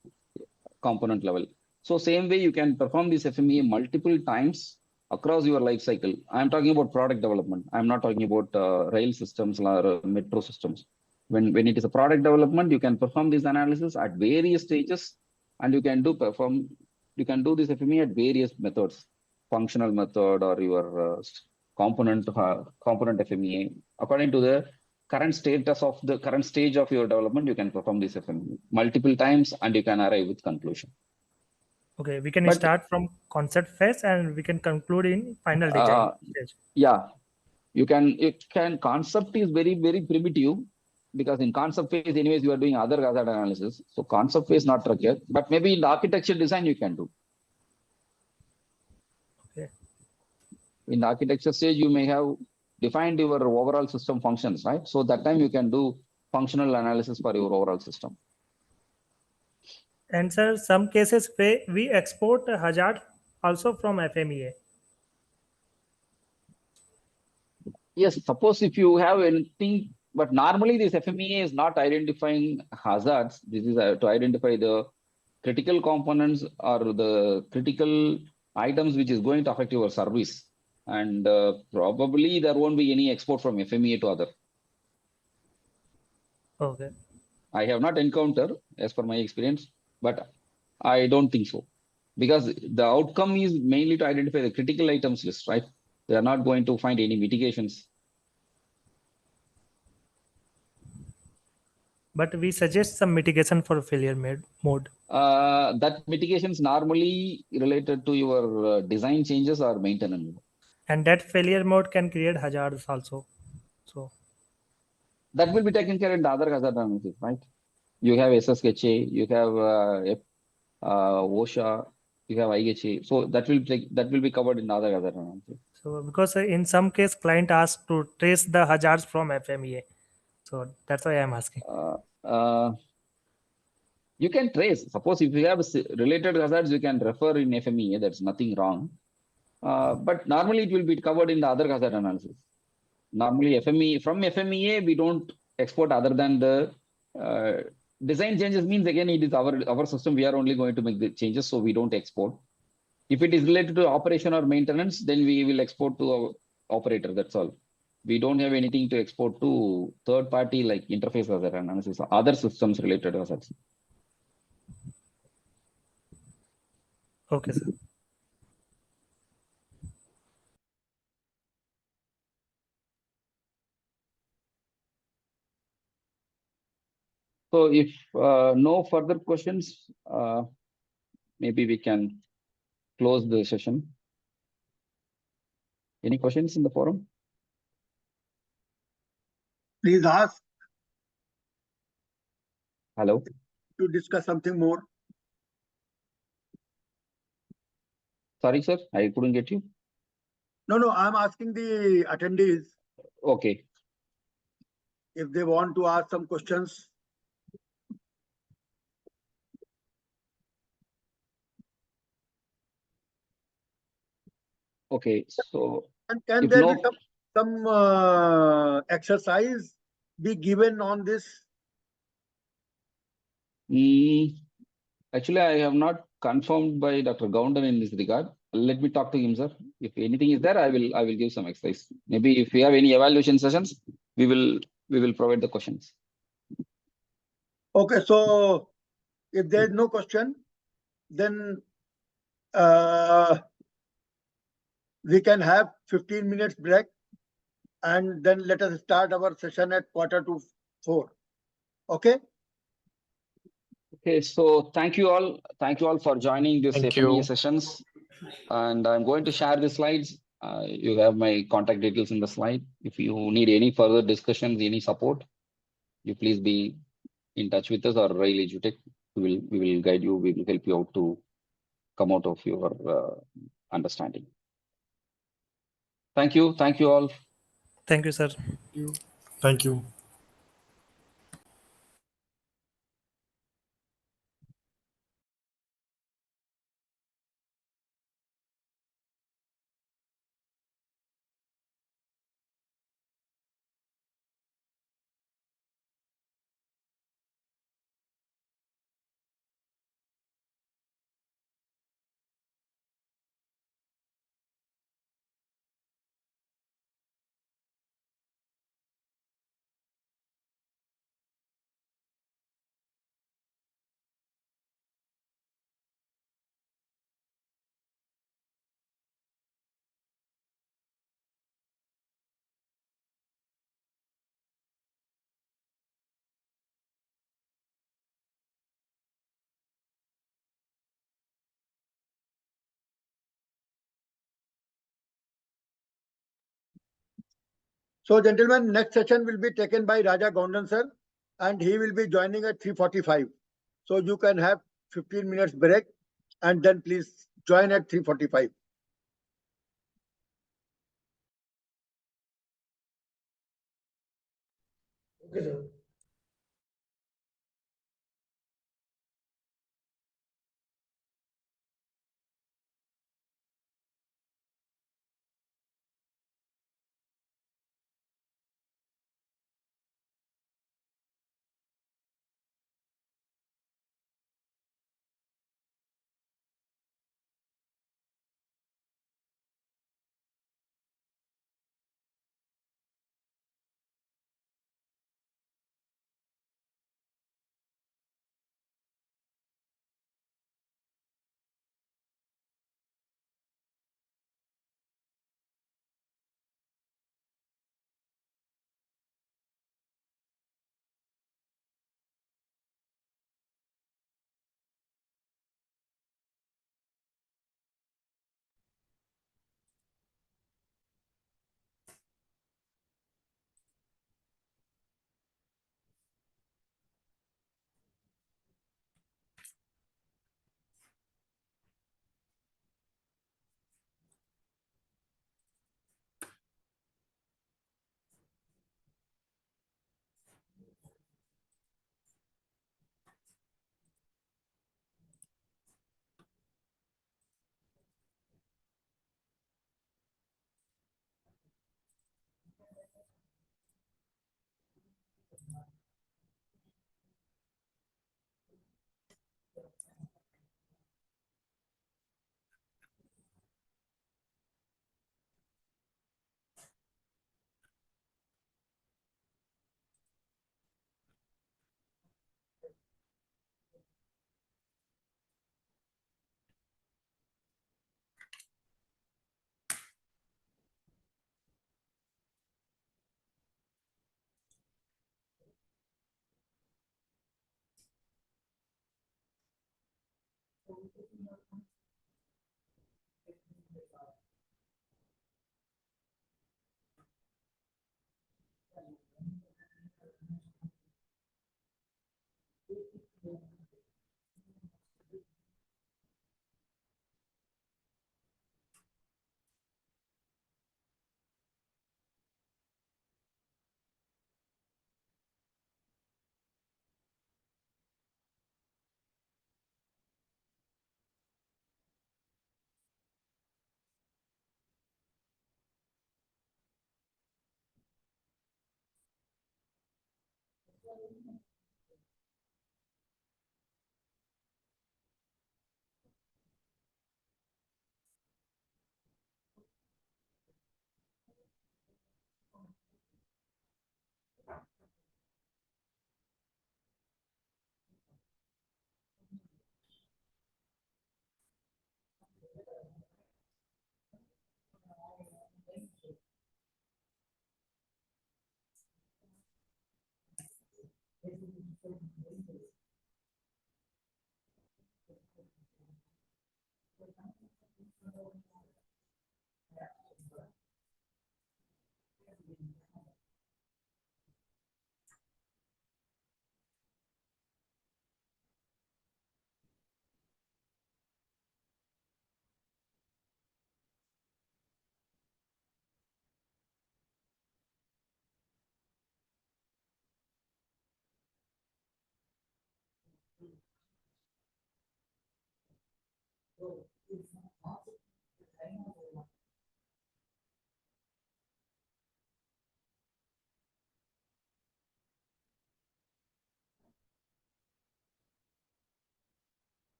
component level. So same way you can perform this FMEA multiple times across your life cycle. I'm talking about product development. I'm not talking about rail systems or metro systems. When it is a product development, you can perform this analysis at various stages, and you can do this FMEA at various methods, functional method or your component FMEA. According to the current status of the current stage of your development, you can perform this FMEA multiple times and you can arrive with conclusion. Okay, we can But- start from concept phase and we can conclude in final design stage. Yeah, you can concept is very, very primitive, because in concept phase, anyways, you are doing other hazard analysis. So concept phase not required, but maybe in the architecture design, you can do. Okay. In the architecture stage, you may have defined your overall system functions, right? So that time you can do functional analysis for your overall system. And sir, some cases we export a hazard also from FMEA. Yes, suppose if you have anything, but normally this FMEA is not identifying hazards. This is to identify the critical components or the critical items which is going to affect your service. And probably there won't be any export from FMEA to other. Okay. I have not encountered as per my experience, but I don't think so. Because the outcome is mainly to identify the critical items list, right? They are not going to find any mitigations. But we suggest some mitigation for failure mode. That mitigations normally related to your design changes or maintenance. And that failure mode can create hazards also. So That will be taken care in the other hazard analysis, right? You have SSHA, you have OSHA, you have IHA. So that will be covered in the other hazard analysis. so because in some case client asked to trace the hazards from FMEA. So that's why I'm asking. You can trace. Suppose if you have related hazards, you can refer in FMEA. That's nothing wrong. But normally it will be covered in the other hazard analysis. Normally from FMEA, we don't export other than the design changes. Means again, it is our system. We are only going to make the changes, so we don't export. If it is related to operation or maintenance, then we will export to our operator. That's all. We don't have anything to export to third party like interface hazard analysis, other systems related hazards. Okay, sir. So if no further questions, maybe we can close the session. Any questions in the forum? Please ask Hello. to discuss something more. Sorry, sir. I couldn't get you. No, I'm asking the attendees Okay. if they want to ask some questions. Okay. So And can if there no, be some exercise be given on this? mm, actually, I have not confirmed by Dr. Goundan in this regard. Let me talk to him, sir. If anything is there, I will give some exercise. Maybe if we have any evaluation sessions, we will provide the questions. Okay, so if there is no question, then we can have 15 minutes break and then let us start our session at 3:45. Okay? Okay, so thank you all. Thank you all for joining this Thank FMEA you. sessions. And I'm going to share the slides. You have my contact details in the slide. If you need any further discussions, any support, you please be in touch with us or Rail Edutech. We will guide you. We will help you out to come out of your understanding. Thank you. Thank you all. Thank you, sir. Thank you. So, gentlemen, next session will be taken by Raja Gondan sir, and he will be joining at 3:45. So you can have 15 minutes break and then please join at 3:45. Okay, sir.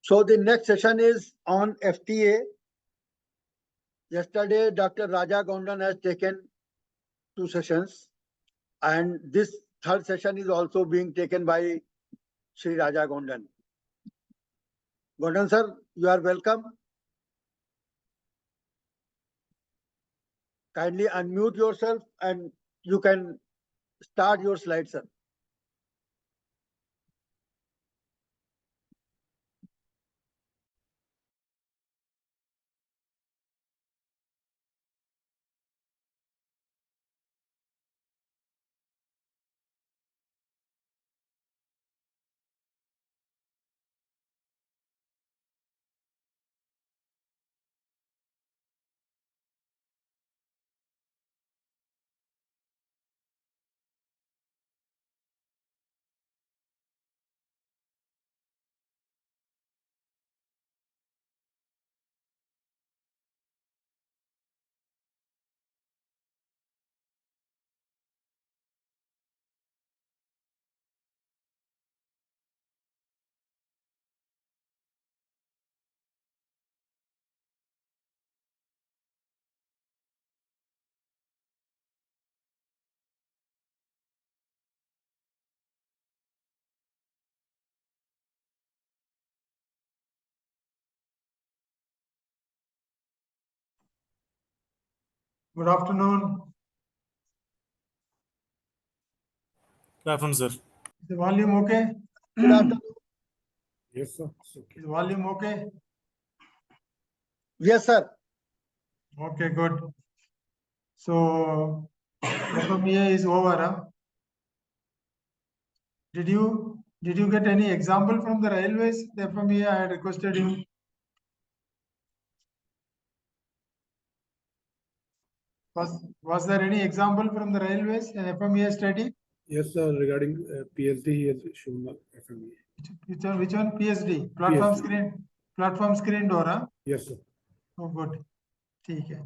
So the next session is on FTA. Yesterday, Dr. Raja Gondan has taken 2 sessions, and this third session is also being taken by Shri Raja Gondan. Gondan sir, you are welcome. Kindly unmute yourself and you can start your slide, sir. Good afternoon. Good afternoon, sir. Is the volume okay? Good afternoon. Yes, sir. It's okay. Is the volume okay? Yes, sir. Okay, good. So FMEA is over. Huh? Did you get any example from the railways? The FMEA I had requested you. Was there any example from the railways in FMEA study? Yes, sir. Regarding PSD, he has shown the FMEA. Which one? PSD. Platform PSD. screen. Platform screen door. Huh? Yes, sir. Oh, good. Okay.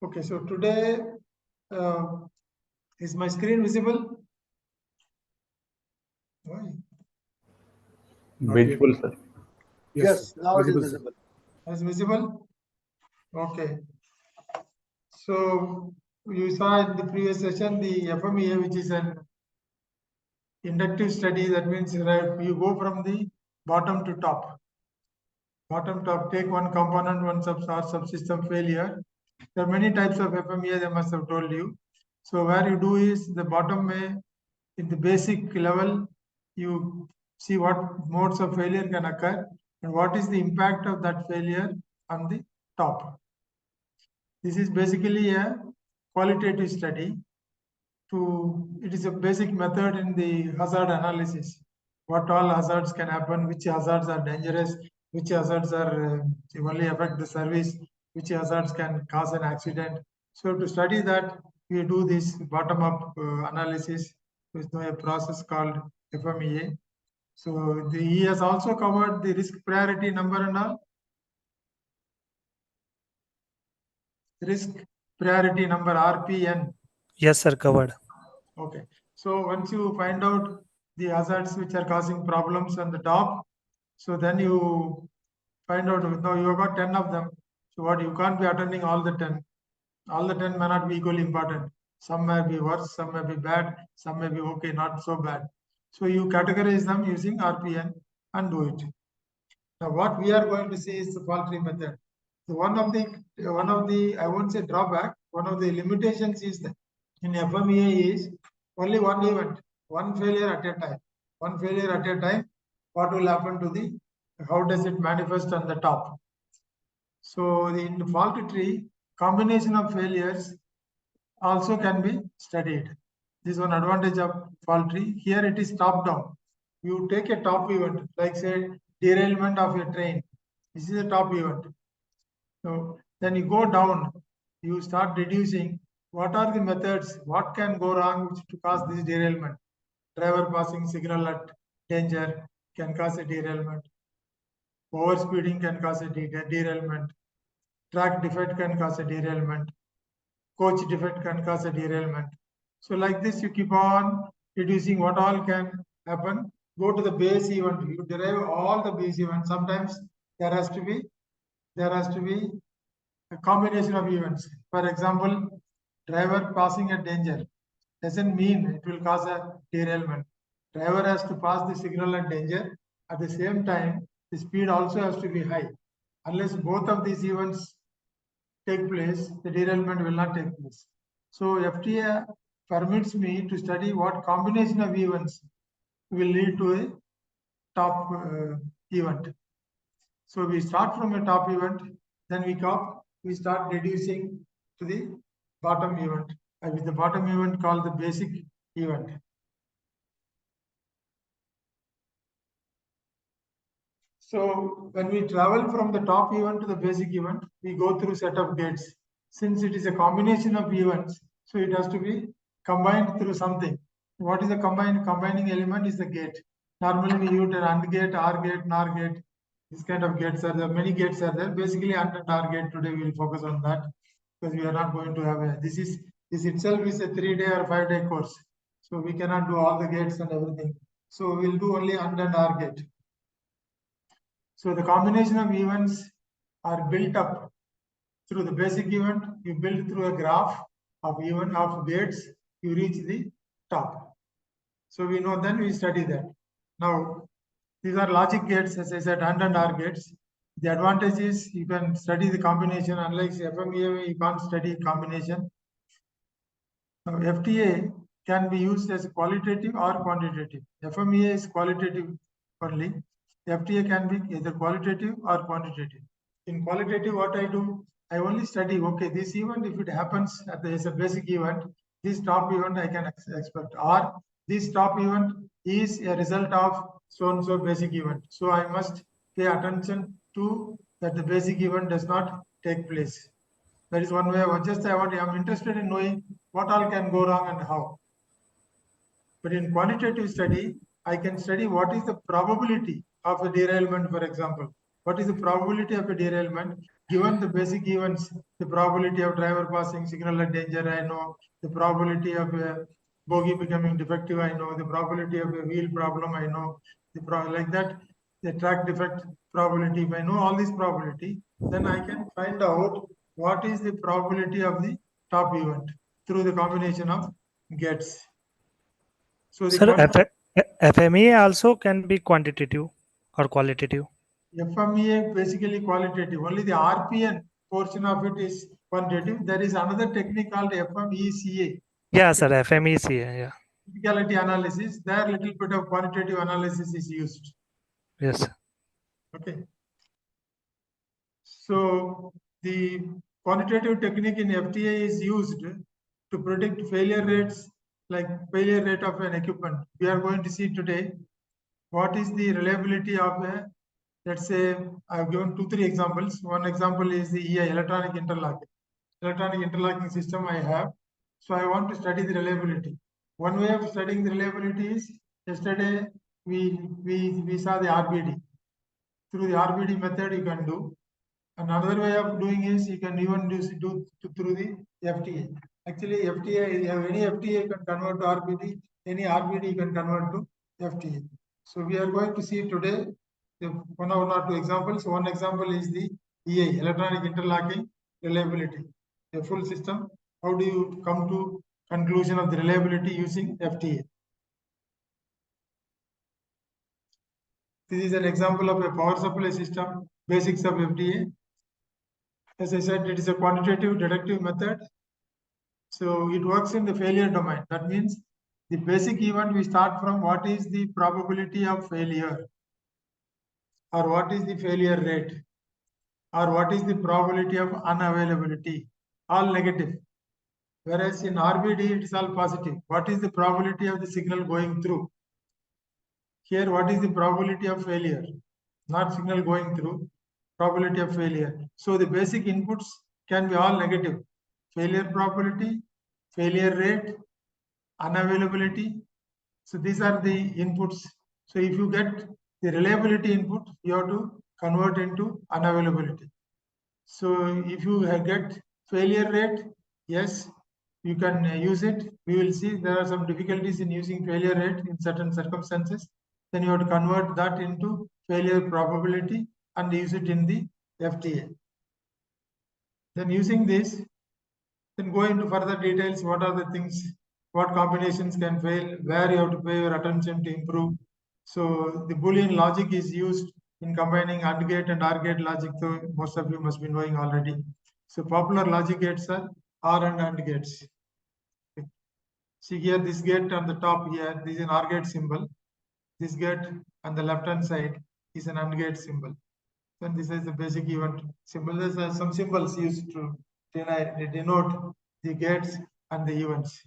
Okay. So today, is my screen visible? Why? Visible, sir. Yes, sir. now it is sir. visible. Is visible? Okay. So you saw in the previous session the FMEA, which is an inductive study. That means you go from the bottom to top. Bottom top, take one component, one subsystem failure. There are many types of FMEA, they must have told you. So where you do is the bottom may, in the basic level, you see what modes of failure can occur and what is the impact of that failure on the top. This is basically a qualitative study. It is a basic method in the hazard analysis. What all hazards can happen, which hazards are dangerous, which hazards are only affect the service, which hazards can cause an accident. So to study that, we do this bottom-up analysis with a process called FMEA. So he has also covered the risk priority number and all. risk priority number RPN. Yes, sir, covered. Okay. So once you find out the hazards which are causing problems on the top, so then you find out, now you have got 10 of them. So what, you can't be attending all the 10. All the 10 may not be equally important. Some may be worse, some may be bad, some may be okay, not so bad. So you categorize them using RPN and do it. Now what we are going to see is the fault tree method. So one of the I won't say drawback, one of the limitations is that in FMEA is only one event, one failure at a time. One failure at a time, what will happen to the, how does it manifest on the top? So in the fault tree, combination of failures also can be studied. This is one advantage of fault tree. Here it is top down. You take a top event, like say derailment of a train. This is a top event. So then you go down, you start deducing what are the methods, what can go wrong to cause this derailment. Driver passing signal at danger can cause a derailment. Overspeeding can cause a derailment. Track defect can cause a derailment. Coach defect can cause a derailment. So like this, you keep on deducing what all can happen. Go to the base event. You derive all the base events. Sometimes there has to be a combination of events. For example, driver passing a danger doesn't mean it will cause a derailment. Driver has to pass the signal at danger. At the same time, the speed also has to be high. Unless both of these events take place, the derailment will not take place. So FTA permits me to study what combination of events will lead to a top event. So we start from a top event, then we start reducing to the bottom event. And with the bottom event called the basic event. So when we travel from the top event to the basic event, we go through set of gates. Since it is a combination of events, so it has to be combined through something. What is the combining element is the gate. Normally we use an AND gate, OR gate, NOR gate. This kind of gates are there. Many gates are there. Basically AND and OR gate today we will focus on that because we are not going to have a. This itself is a 3-day or 5-day course. So we cannot do all the gates and everything. So we will do only AND and OR gate. So the combination of events are built up through the basic event. You build through a graph of event of gates. You reach the top. So we know then we study that. Now these are logic gates, as I said, AND and OR gates. The advantage is you can study the combination. Unlike FMEA, you can't study combination. Now FTA can be used as qualitative or quantitative. FMEA is qualitative only. FTA can be either qualitative or quantitative. In qualitative, what I do, I only study, okay, this event, if it happens as a basic event, this top event I can expect, or this top event is a result of so-and-so basic event. So I must pay attention to that the basic event does not take place. That is one way. I'm interested in knowing what all can go wrong and how. But in quantitative study, I can study what is the probability of a derailment, for example. What is the probability of a derailment given the basic events? The probability of driver passing signal at danger, I know. The probability of a bogie becoming defective, I know. The probability of a wheel problem, I know. Like that, the track defect probability. If I know all this probability, then I can find out what is the probability of the top event through the combination of gates. So Sir, FMEA also can be quantitative or qualitative. FMEA basically qualitative. Only the RPN portion of it is quantitative. There is another technique called FMECA. Yeah, sir, FMECA. Yeah. Criticality analysis. There a little bit of quantitative analysis is used. Yes. Okay. So the quantitative technique in FTA is used to predict failure rates, like failure rate of an equipment. We are going to see today what is the reliability of a, let's say, I've given 2-3 examples. One example is the EI, electronic interlocking. Electronic interlocking system I have. So I want to study the reliability. One way of studying the reliability is, yesterday we saw the RBD. Through the RBD method you can do. Another way of doing is you can even do through the FTA. Actually, FTA, you have any FTA you can convert to RBD, any RBD you can convert to FTA. So we are going to see today one or two examples. One example is the EI, electronic interlocking reliability, a full system. How do you come to conclusion of the reliability using FTA? This is an example of a power supply system, basics of FTA. As I said, it is a quantitative deductive method. So it works in the failure domain. That means the basic event we start from what is the probability of failure, or what is the failure rate, or what is the probability of unavailability, all negative. Whereas in RBD, it is all positive. What is the probability of the signal going through? Here, what is the probability of failure? Not signal going through, probability of failure. So the basic inputs can be all negative. Failure probability, failure rate, unavailability. So these are the inputs. So if you get the reliability input, you have to convert into unavailability. So if you get failure rate, yes, you can use it. We will see there are some difficulties in using failure rate in certain circumstances. Then you have to convert that into failure probability and use it in the FTA. Then using this, then go into further details. What are the things, what combinations can fail, where you have to pay your attention to improve. So the Boolean logic is used in combining AND gate and OR gate logic. So most of you must be knowing already. So popular logic gates are OR and AND gates. See here, this gate on the top here, this is an OR gate symbol. This gate on the left hand side is an AND gate symbol. Then this is the basic event symbol. There's some symbols used to denote the gates and the events.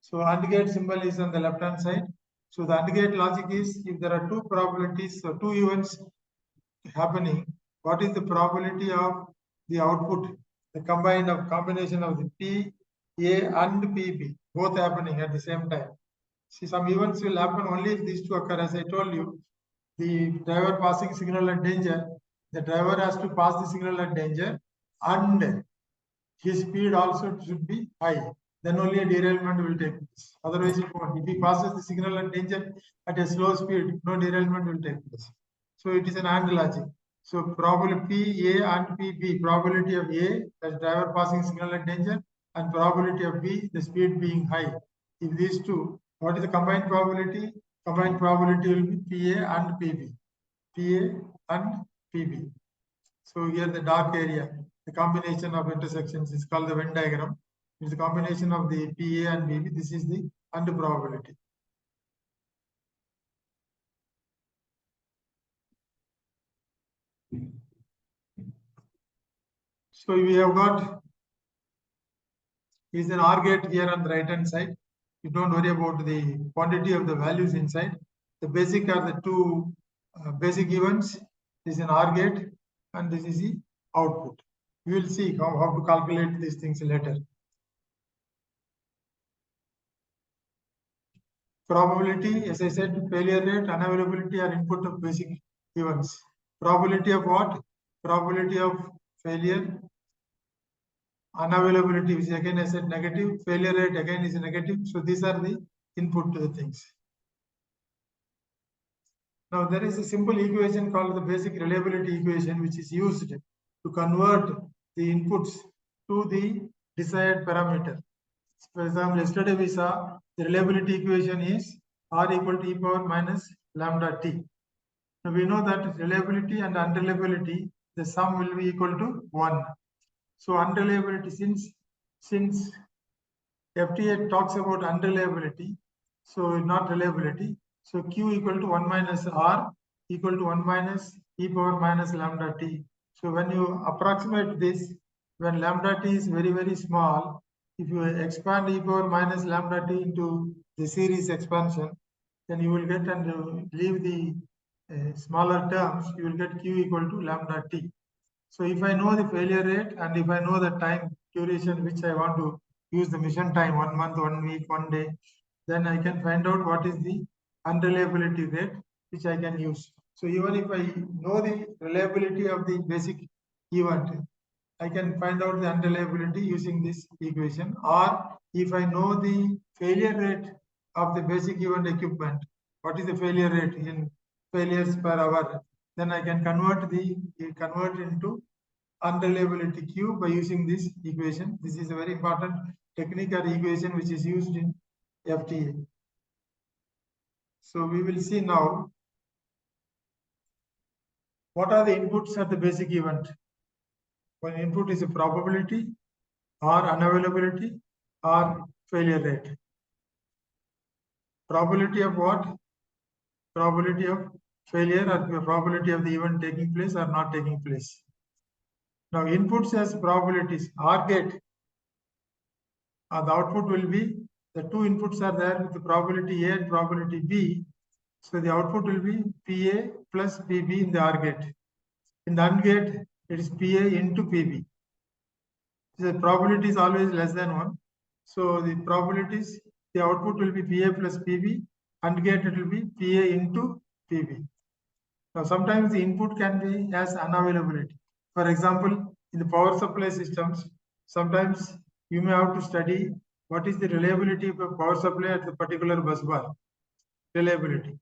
So AND gate symbol is on the left hand side. So the AND gate logic is if there are two probabilities or two events happening, what is the probability of the output, the combination of the P, A and PB both happening at the same time. See, some events will happen only if these two occur. As I told you, the driver passing signal at danger, the driver has to pass the signal at danger and his speed also should be high. Then only a derailment will take place. Otherwise, it won't. If he passes the signal at danger at a slow speed, no derailment will take place. So it is an AND logic. So probability P, A and PB, probability of A, as driver passing signal at danger, and probability of B, the speed being high. If these two, what is the combined probability? Combined probability will be PA and PB. PA and PB. So here the dark area, the combination of intersections is called the Venn diagram. It's the combination of the PA and PB. This is the AND probability. So we have got is an OR gate here on the right hand side. You don't worry about the quantity of the values inside. The basic are the two basic events. This is an OR gate and this is the output. We will see how to calculate these things later. Probability, as I said, failure rate, unavailability are input of basic events. Probability of what? Probability of failure. Unavailability, which again I said negative. Failure rate again is negative. So these are the input to the things. Now there is a simple equation called the basic reliability equation, which is used to convert the inputs to the desired parameter. For example, yesterday we saw the reliability equation is R equal to e power minus lambda t. Now we know that reliability and unreliability, the sum will be equal to 1. So unreliability, since FTA talks about unreliability, so not reliability. So Q equal to 1 minus R equal to 1 minus e power minus lambda t. So when you approximate this, when lambda t is very, very small, if you expand e power minus lambda t into the series expansion, then you will get and leave the smaller terms, you will get Q equal to lambda t. So if I know the failure rate and if I know the time duration which I want to use the mission time, 1 month, 1 week, 1 day, then I can find out what is the unreliability rate which I can use. So even if I know the reliability of the basic event, I can find out the unreliability using this equation. Or if I know the failure rate of the basic event equipment, what is the failure rate in failures per hour, then I can convert into unreliability Q by using this equation. This is a very important technique or equation which is used in FTA. So we will see now what are the inputs at the basic event. One input is a probability or unavailability or failure rate. Probability of what? Probability of failure or the probability of the event taking place or not taking place. Now inputs as probabilities. OR gate, the output will be, the two inputs are there with the probability A and probability B. So the output will be PA plus PB in the OR gate. In the AND gate, it is PA into PB. The probability is always less than 1. So the probabilities, the output will be PA plus PB. AND gate, it will be PA into PB. Now sometimes the input can be as unavailability. For example, in the power supply systems, sometimes you may have to study what is the reliability of a power supply at the particular bus bar. Reliability.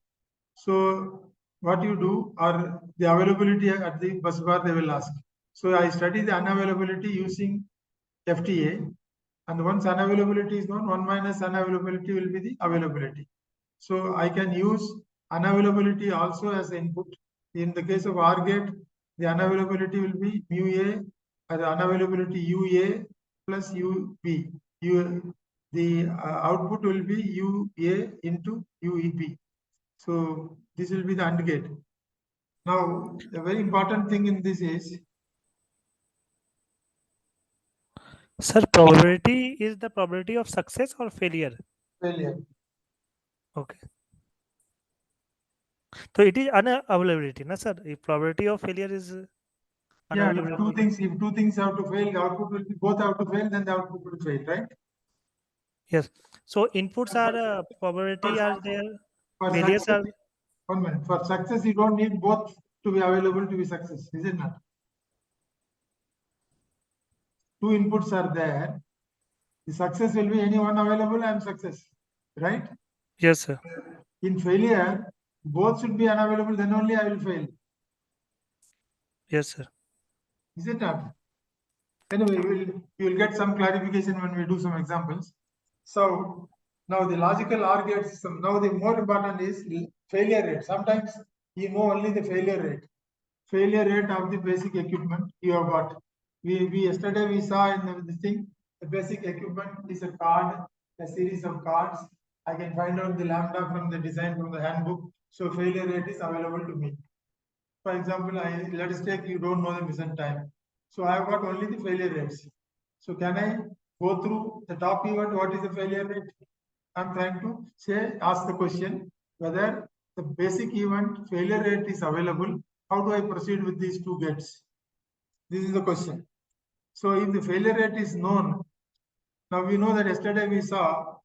So what you do, or the availability at the bus bar they will ask. So I study the unavailability using FTA, and once unavailability is known, 1 minus unavailability will be the availability. So I can use unavailability also as input. In the case of OR gate, the unavailability will be mu A, or the unavailability UA plus UB. The output will be UA into UEB. So this will be the AND gate. Now, the very important thing in this is, Sir, probability is the probability of success or failure? failure. Okay. So it is unavailability, na sir? If probability of failure is Yeah, if unavailability. if two things have to fail, the output will be, both have to fail, then the output will fail, right? Yes. So inputs are probability are there. For Failures success, are 1 minute. For success, you don't need both to be available to be success, is it not? Two inputs are there. The success will be any one available and success, right? yes, sir. In failure, both should be unavailable, then only I will fail. Yes, sir. Is it not? Anyway, you will get some clarification when we do some examples. So now the logical OR gate system. Now the more important is failure rate. Sometimes you know only the failure rate. Failure rate of the basic equipment you have got. We yesterday we saw in this thing, the basic equipment is a card, a series of cards. I can find out the lambda from the design from the handbook. So failure rate is available to me. For example, let us take you don't know the mission time. So I have got only the failure rates. So can I go through the top event? What is the failure rate? I'm trying to ask the question whether the basic event failure rate is available. How do I proceed with these two gates? This is the question. So if the failure rate is known, now we know that yesterday we saw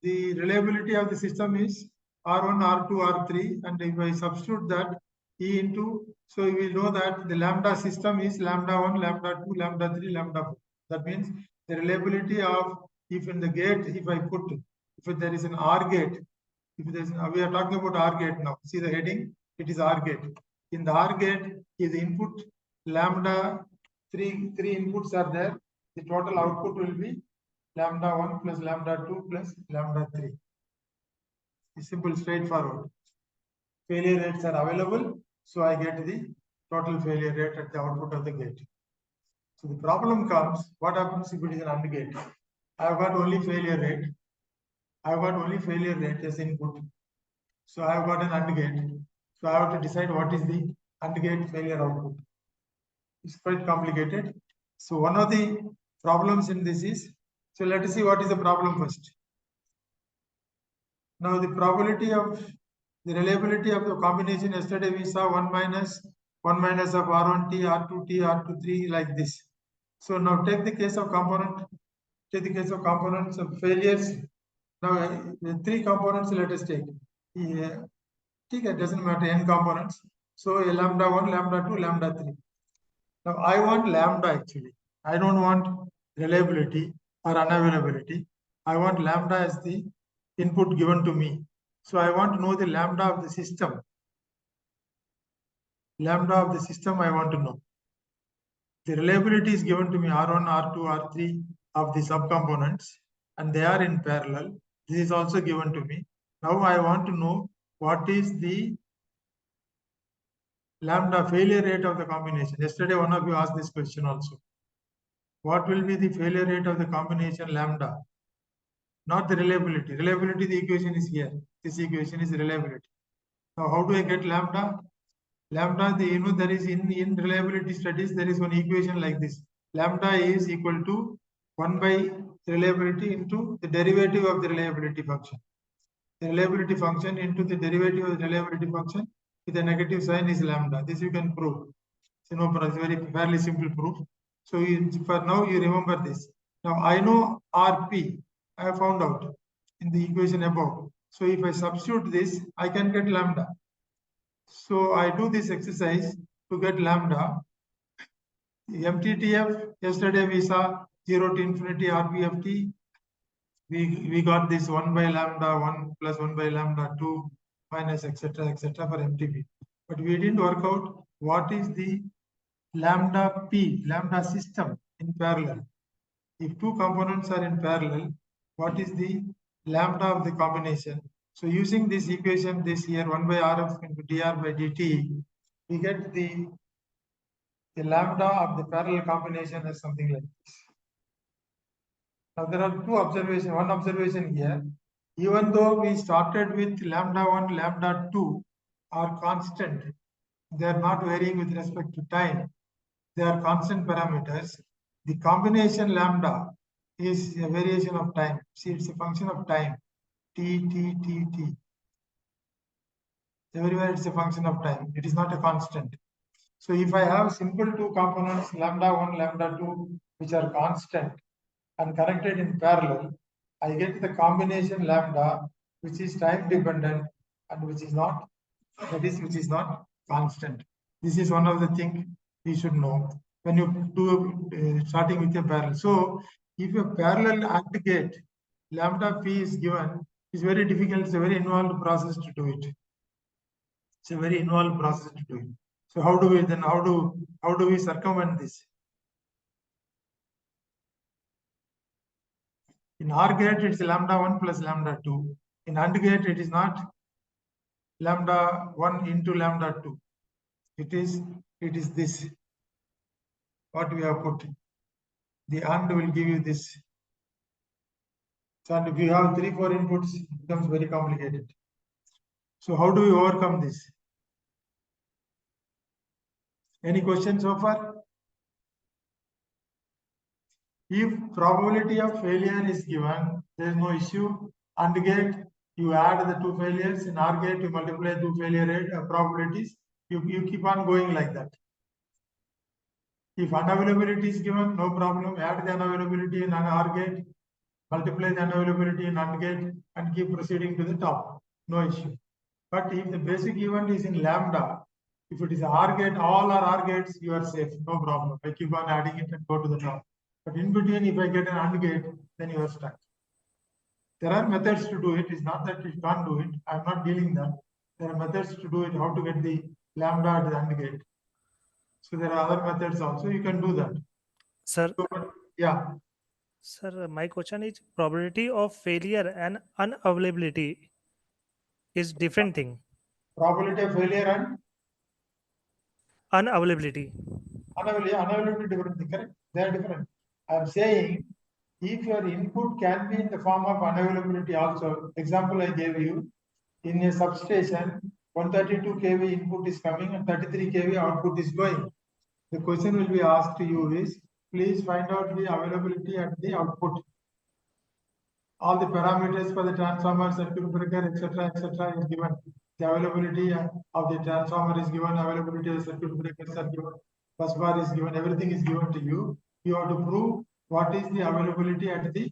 the reliability of the system is R1, R2, R3, and if I substitute that E into, so we know that the lambda system is lambda 1, lambda 2, lambda 3, lambda 4. That means the reliability of, if in the gate, if I put, if there is an OR gate, if there is, we are talking about OR gate now. See the heading, it is OR gate. In the OR gate, is the input lambda, three inputs are there. The total output will be lambda 1 plus lambda 2 plus lambda 3. It's simple, straightforward. Failure rates are available, so I get the total failure rate at the output of the gate. So the problem comes, what happens if it is an AND gate? I have got only failure rate. I have got only failure rate as input. So I have got an AND gate. So I have to decide what is the AND gate failure output. It's quite complicated. So one of the problems in this is, so let us see what is the problem first. Now the probability of the reliability of the combination, yesterday we saw 1 minus of R1T, R2T, R23 like this. So now take the case of component, take the case of components of failures. Now the three components let us take. It doesn't matter, n components. So a lambda 1, lambda 2, lambda 3. Now I want lambda actually. I don't want reliability or unavailability. I want lambda as the input given to me. So I want to know the lambda of the system. Lambda of the system I want to know. The reliability is given to me R1, R2, R3 of the subcomponents, and they are in parallel. This is also given to me. Now I want to know what is the lambda failure rate of the combination. Yesterday one of you asked this question also. What will be the failure rate of the combination lambda? Not the reliability. Reliability, the equation is here. This equation is reliability. Now how do I get lambda? Lambda, there is in reliability studies, there is one equation like this. Lambda is equal to 1 by reliability into the derivative of the reliability function. The reliability function into the derivative of the reliability function with a negative sign is lambda. This you can prove. So no problem, it's very fairly simple proof. So for now you remember this. Now I know RP, I have found out in the equation above. So if I substitute this, I can get lambda. So I do this exercise to get lambda. MTTF, yesterday we saw 0 to infinity RPFT. We got this 1 by lambda 1 plus 1 by lambda 2 minus etc. for MTP. But we didn't work out what is the lambda P, lambda system in parallel. If two components are in parallel, what is the lambda of the combination? So using this equation, this here 1 by Rf into dr by dt, we get the lambda of the parallel combination as something like this. Now there are two observations. One observation here, even though we started with lambda 1, lambda 2 are constant, they are not varying with respect to time. They are constant parameters. The combination lambda is a variation of time. See, it's a function of time. T. Everywhere it's a function of time. It is not a constant. So if I have simple two components, lambda 1, lambda 2, which are constant and connected in parallel, I get the combination lambda, which is time dependent and which is not constant. This is one of the things you should know when you do starting with a parallel. So if a parallel AND gate lambda p is given, it's very difficult. It's a very involved process to do it. It's a very involved process to do it. So how do we circumvent this? In OR gate, it's lambda 1 plus lambda 2. In AND gate, it is not lambda 1 into lambda 2. It is this. What we have put. The AND will give you this. So and if you have 3-4 inputs, it becomes very complicated. So how do we overcome this? Any questions so far? If probability of failure is given, there is no issue. AND gate, you add the two failures. In OR gate, you multiply two failure rate probabilities. You keep on going like that. If unavailability is given, no problem. Add the unavailability in an OR gate, multiply the unavailability in AND gate, and keep proceeding to the top. No issue. But if the basic event is in lambda, if it is OR gate, all are OR gates, you are safe. No problem. I keep on adding it and go to the top. But in between, if I get an AND gate, then you are stuck. There are methods to do it. It's not that you can't do it. I'm not dealing that. There are methods to do it, how to get the lambda at the AND gate. So there are other methods also. You can do that. Sir, So, yeah. Sir, my question is probability of failure and unavailability is different thing. Probability of failure and Unavailability. unavailability different thing, correct? They are different. I'm saying if your input can be in the form of unavailability also, example I gave you, in a substation, 132 kV input is coming and 33 kV output is going. The question will be asked to you is, please find out the availability at the output. All the parameters for the transformer, circuit breaker, etc., is given. The availability of the transformer is given, availability of the circuit breakers are given, bus bar is given, everything is given to you. You have to prove what is the availability at the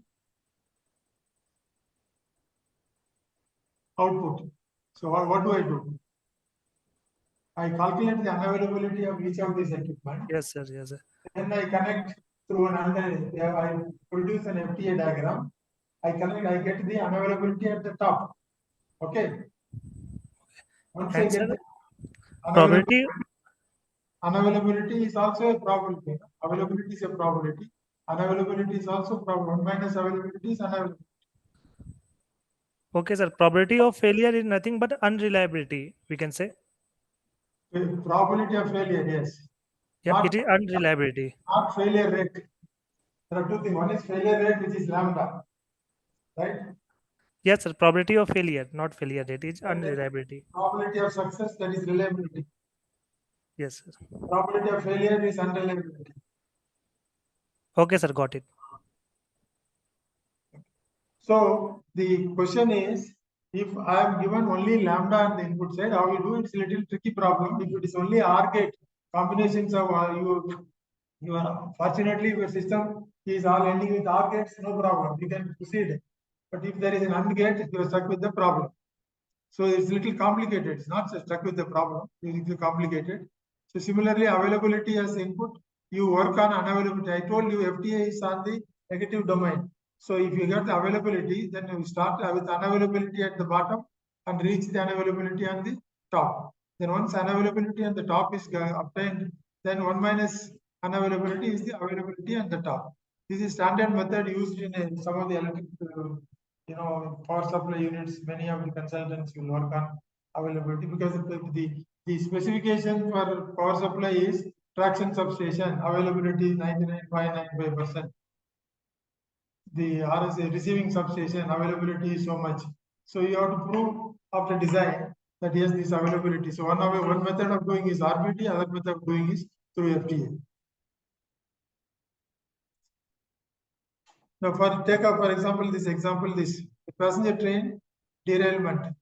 output. So what do I do? I calculate the unavailability of each of these equipment. Yes, sir. Yes, sir. Then I connect through I produce an FTA diagram. I get the unavailability at the top. Okay. Once I And get sir, the probability. unavailability is also a probability. Availability is a probability. Unavailability is also probability. 1 minus availability is unavailability. Okay, sir. Probability of failure is nothing but unreliability, we can say. Probability of failure, yes. Yep, Not- it is unreliability. Not failure rate. There are two things. One is failure rate, which is lambda, right? Yes, sir. Probability of failure, not failure rate, is unreliability. Probability of success, that is reliability. Yes, sir. Probability of failure is unreliability. Okay, sir. Got it. So the question is, if I am given only lambda on the input side, how you do it? It's a little tricky problem. If it is only OR gate combinations of you are fortunately your system is all ending with OR gates, no problem. You can proceed. But if there is an AND gate, you are stuck with the problem. So it's a little complicated. It's not just stuck with the problem. It's a little complicated. So similarly, availability as input, you work on unavailability. I told you FTA is on the negative domain. So if you get the availability, then you start with unavailability at the bottom and reach the unavailability on the top. Then once unavailability on the top is obtained, then 1 minus unavailability is the availability on the top. This is standard method used in some of the electric power supply units. Many of the consultants will work on availability because the specification for power supply is traction substation, availability is 99.95%. The RSA receiving substation availability is so much. So you have to prove after design that yes, this availability. So one method of doing is RBT, other method of doing is through FTA. Now for example, this passenger train derailment.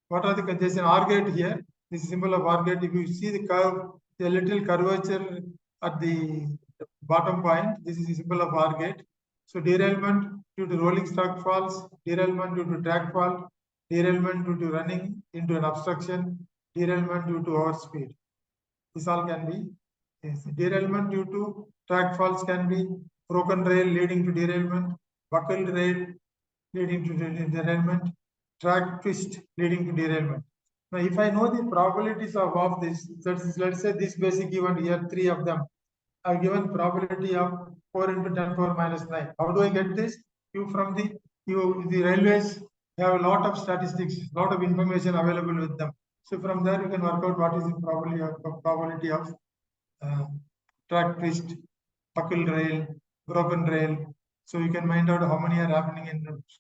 What are the conditions? OR gate here. This is symbol of OR gate. If you see the curve, the little curvature at the bottom point, this is the symbol of OR gate. So derailment due to rolling stock falls, derailment due to track fault, derailment due to running into an obstruction, derailment due to overspeed. This all can be derailment due to track faults can be broken rail leading to derailment, buckled rail leading to derailment, track twist leading to derailment. Now, if I know the probabilities of this, let's say this basic given here, 3 of them, I've given probability of 4 into 10 power minus 9. How do I get this? From the railways have a lot of statistics, lot of information available with them. So from there you can work out what is the probability of track twist, buckled rail, broken rail. So you can find out how many are happening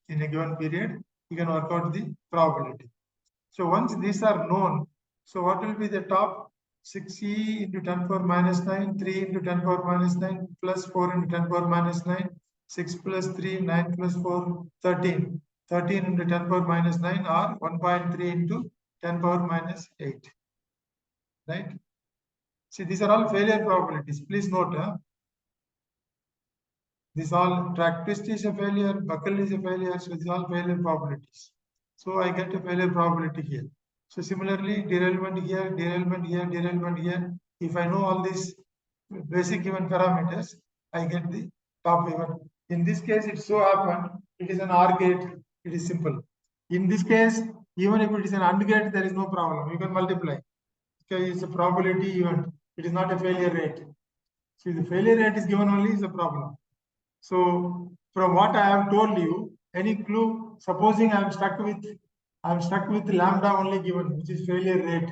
in a given period. You can work out the probability. So once these are known, so what will be the top? 6e into 10 power minus 9, 3 into 10 power minus 9, plus 4 into 10 power minus 9, 6 plus 3, 9 plus 4, 13. 13 into 10 power minus 9 or 1.3 into 10 power minus 8. Right? See, these are all failure probabilities. Please note, this all track twist is a failure, buckle is a failure, so these are all failure probabilities. So I get a failure probability here. So similarly, derailment here, derailment here, derailment here. If I know all these basic given parameters, I get the top event. In this case, it so happened, it is an OR gate, it is simple. In this case, even if it is an AND gate, there is no problem. You can multiply. Okay, it's a probability event. It is not a failure rate. See, the failure rate is given only is a problem. So from what I have told you, any clue, supposing I am stuck with lambda only given, which is failure rate,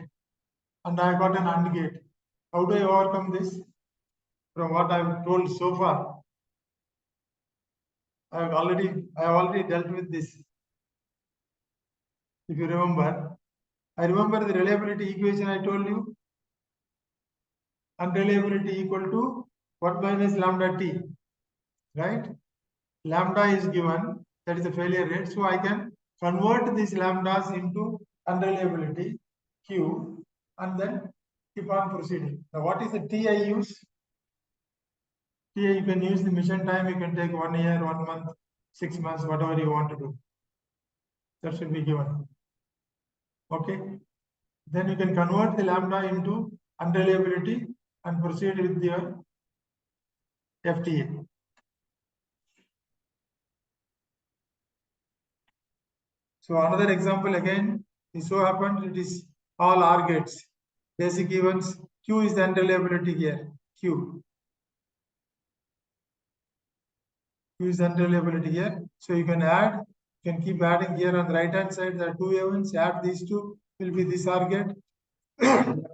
and I got an AND gate. How do I overcome this? From what I have told so far, I have already dealt with this. If you remember, I remember the reliability equation I told you. Unreliability equal to 1 minus lambda t, right? Lambda is given, that is the failure rate. So I can convert these lambdas into unreliability Q and then keep on proceeding. Now, what is the T I use? T you can use the mission time, you can take 1 year, 1 month, 6 months, whatever you want to do. That should be given. Okay. Then you can convert the lambda into unreliability and proceed with your FTA. So another example again, it so happened it is all OR gates. Basic events, Q is the unreliability here, Q. Q is the unreliability here. So you can add, you can keep adding here on the right hand side, there are two events, add these two, will be this OR gate.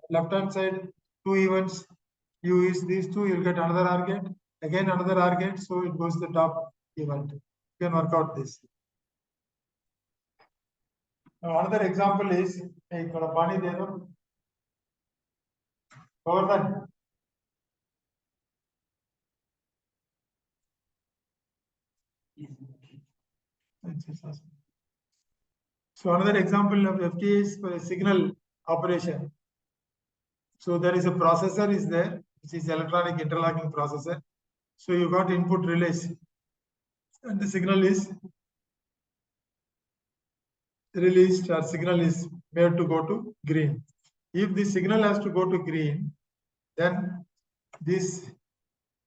Left hand side, two events, you use these two, you'll get another OR gate, again another OR gate, so it goes to the top event. You can work out this. Now another example is a Pani Dedam. Government. So another example of FTA is for a signal operation. So there is a processor is there, which is electronic interlocking processor. So you got input relays, and the signal is released or signal is made to go to green. If the signal has to go to green, then this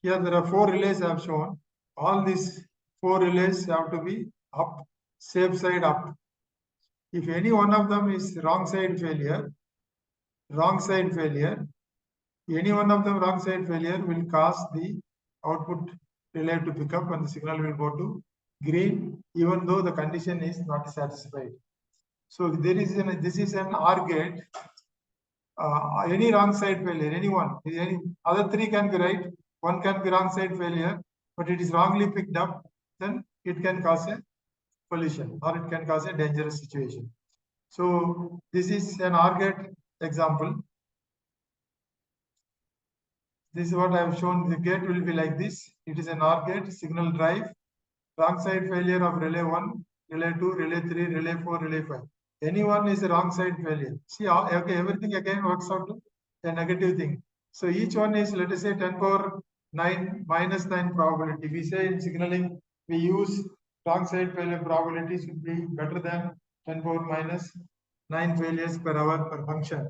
here there are 4 relays I have shown. All these 4 relays have to be up, safe side up. If any one of them is wrong side failure, any one of them wrong side failure will cause the output relay to pick up and the signal will go to green, even though the condition is not satisfied. So there is this is an OR gate. Any wrong side failure, any other 3 can be right, 1 can be wrong side failure, but it is wrongly picked up, then it can cause a collision or it can cause a dangerous situation. So this is an OR gate example. This is what I have shown. The gate will be like this. It is an OR gate, signal drive, wrong side failure of relay 1, relay 2, relay 3, relay 4, relay 5. Any one is a wrong side failure. See, okay, everything again works out to a negative thing. So each one is, let us say, 10 power 9 minus 9 probability. We say in signaling, we use wrong side failure probability should be better than 10 power minus 9 failures per hour per function.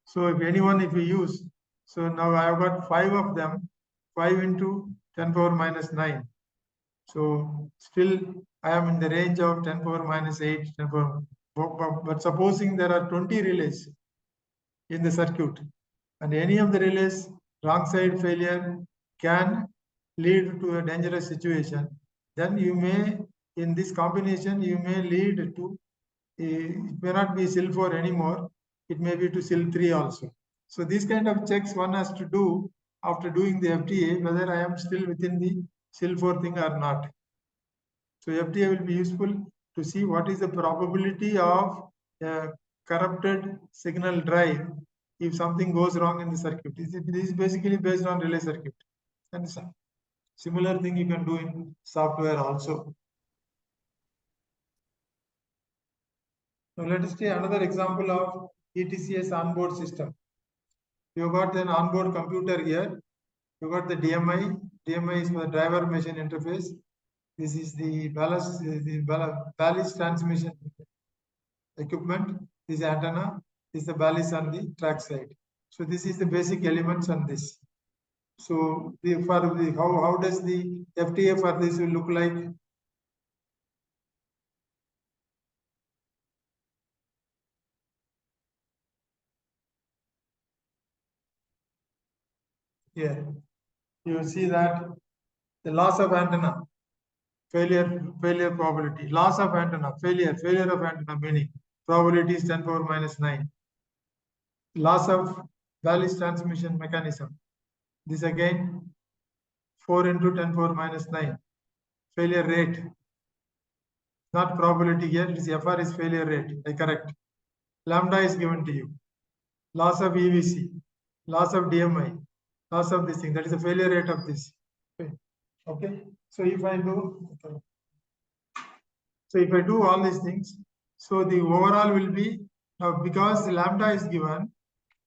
So if we use, so now I have got 5 of them, 5 into 10 power minus 9. So still I am in the range of 10 power minus 8, 10 power. But supposing there are 20 relays in the circuit and any of the relays wrong side failure can lead to a dangerous situation, then you may, in this combination, you may lead to, it may not be SIL 4 anymore, it may be to SIL 3 also. So these kind of checks one has to do after doing the FTA, whether I am still within the SIL 4 thing or not. So FTA will be useful to see what is the probability of corrupted signal drive if something goes wrong in the circuit. This is basically based on relay circuit. And similar thing you can do in software also. Now let us take another example of ETCS onboard system. You got an onboard computer here. You got the DMI. DMI is for the driver machine interface. This is the ballast transmission equipment. This is antenna. This is the ballast on the track side. So this is the basic elements on this. So how does the FTA for this will look like? Here you will see that the loss of antenna, failure probability, loss of antenna, failure of antenna, meaning probability is 10 power minus 9. Loss of ballast transmission mechanism, this again 4 into 10 power minus 9. Failure rate, not probability here, it is FR is failure rate, I correct. Lambda is given to you. Loss of EVC, loss of DMI, loss of this thing, that is the failure rate of this. Okay. So if I do all these things, so the overall will be, now because the lambda is given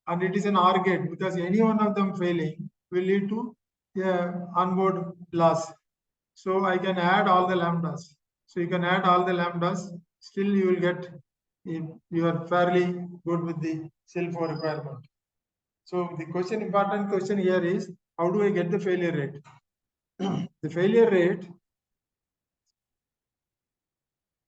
and it is an OR gate, because any one of them failing will lead to onboard loss. So I can add all the lambdas. So you can add all the lambdas, still you will get, you are fairly good with the cell 4 requirement. So the important question here is, how do I get the failure rate? The failure rate,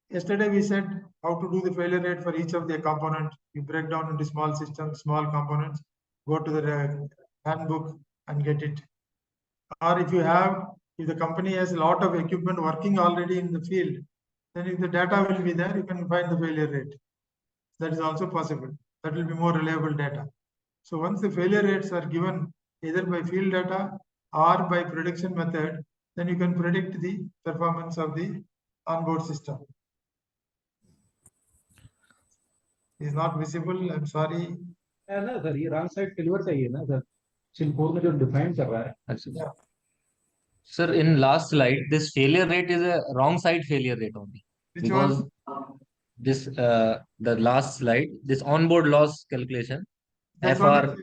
yesterday we said how to do the failure rate for each of the component. You break down into small systems, small components, go to the handbook and get it. Or if the company has a lot of equipment working already in the field, then if the data will be there, you can find the failure rate. That is also possible. That will be more reliable data. So once the failure rates are given either by field data or by prediction method, then you can predict the performance of the onboard system. Is not visible. I'm sorry. है ना sir, ये wrong side failure चाहिए ना sir, simple में जो define कर रहा है. Yeah. Sir, in last slide, this failure rate is a wrong side failure rate only. Which Because this the last slide, this onboard loss calculation, That's FR.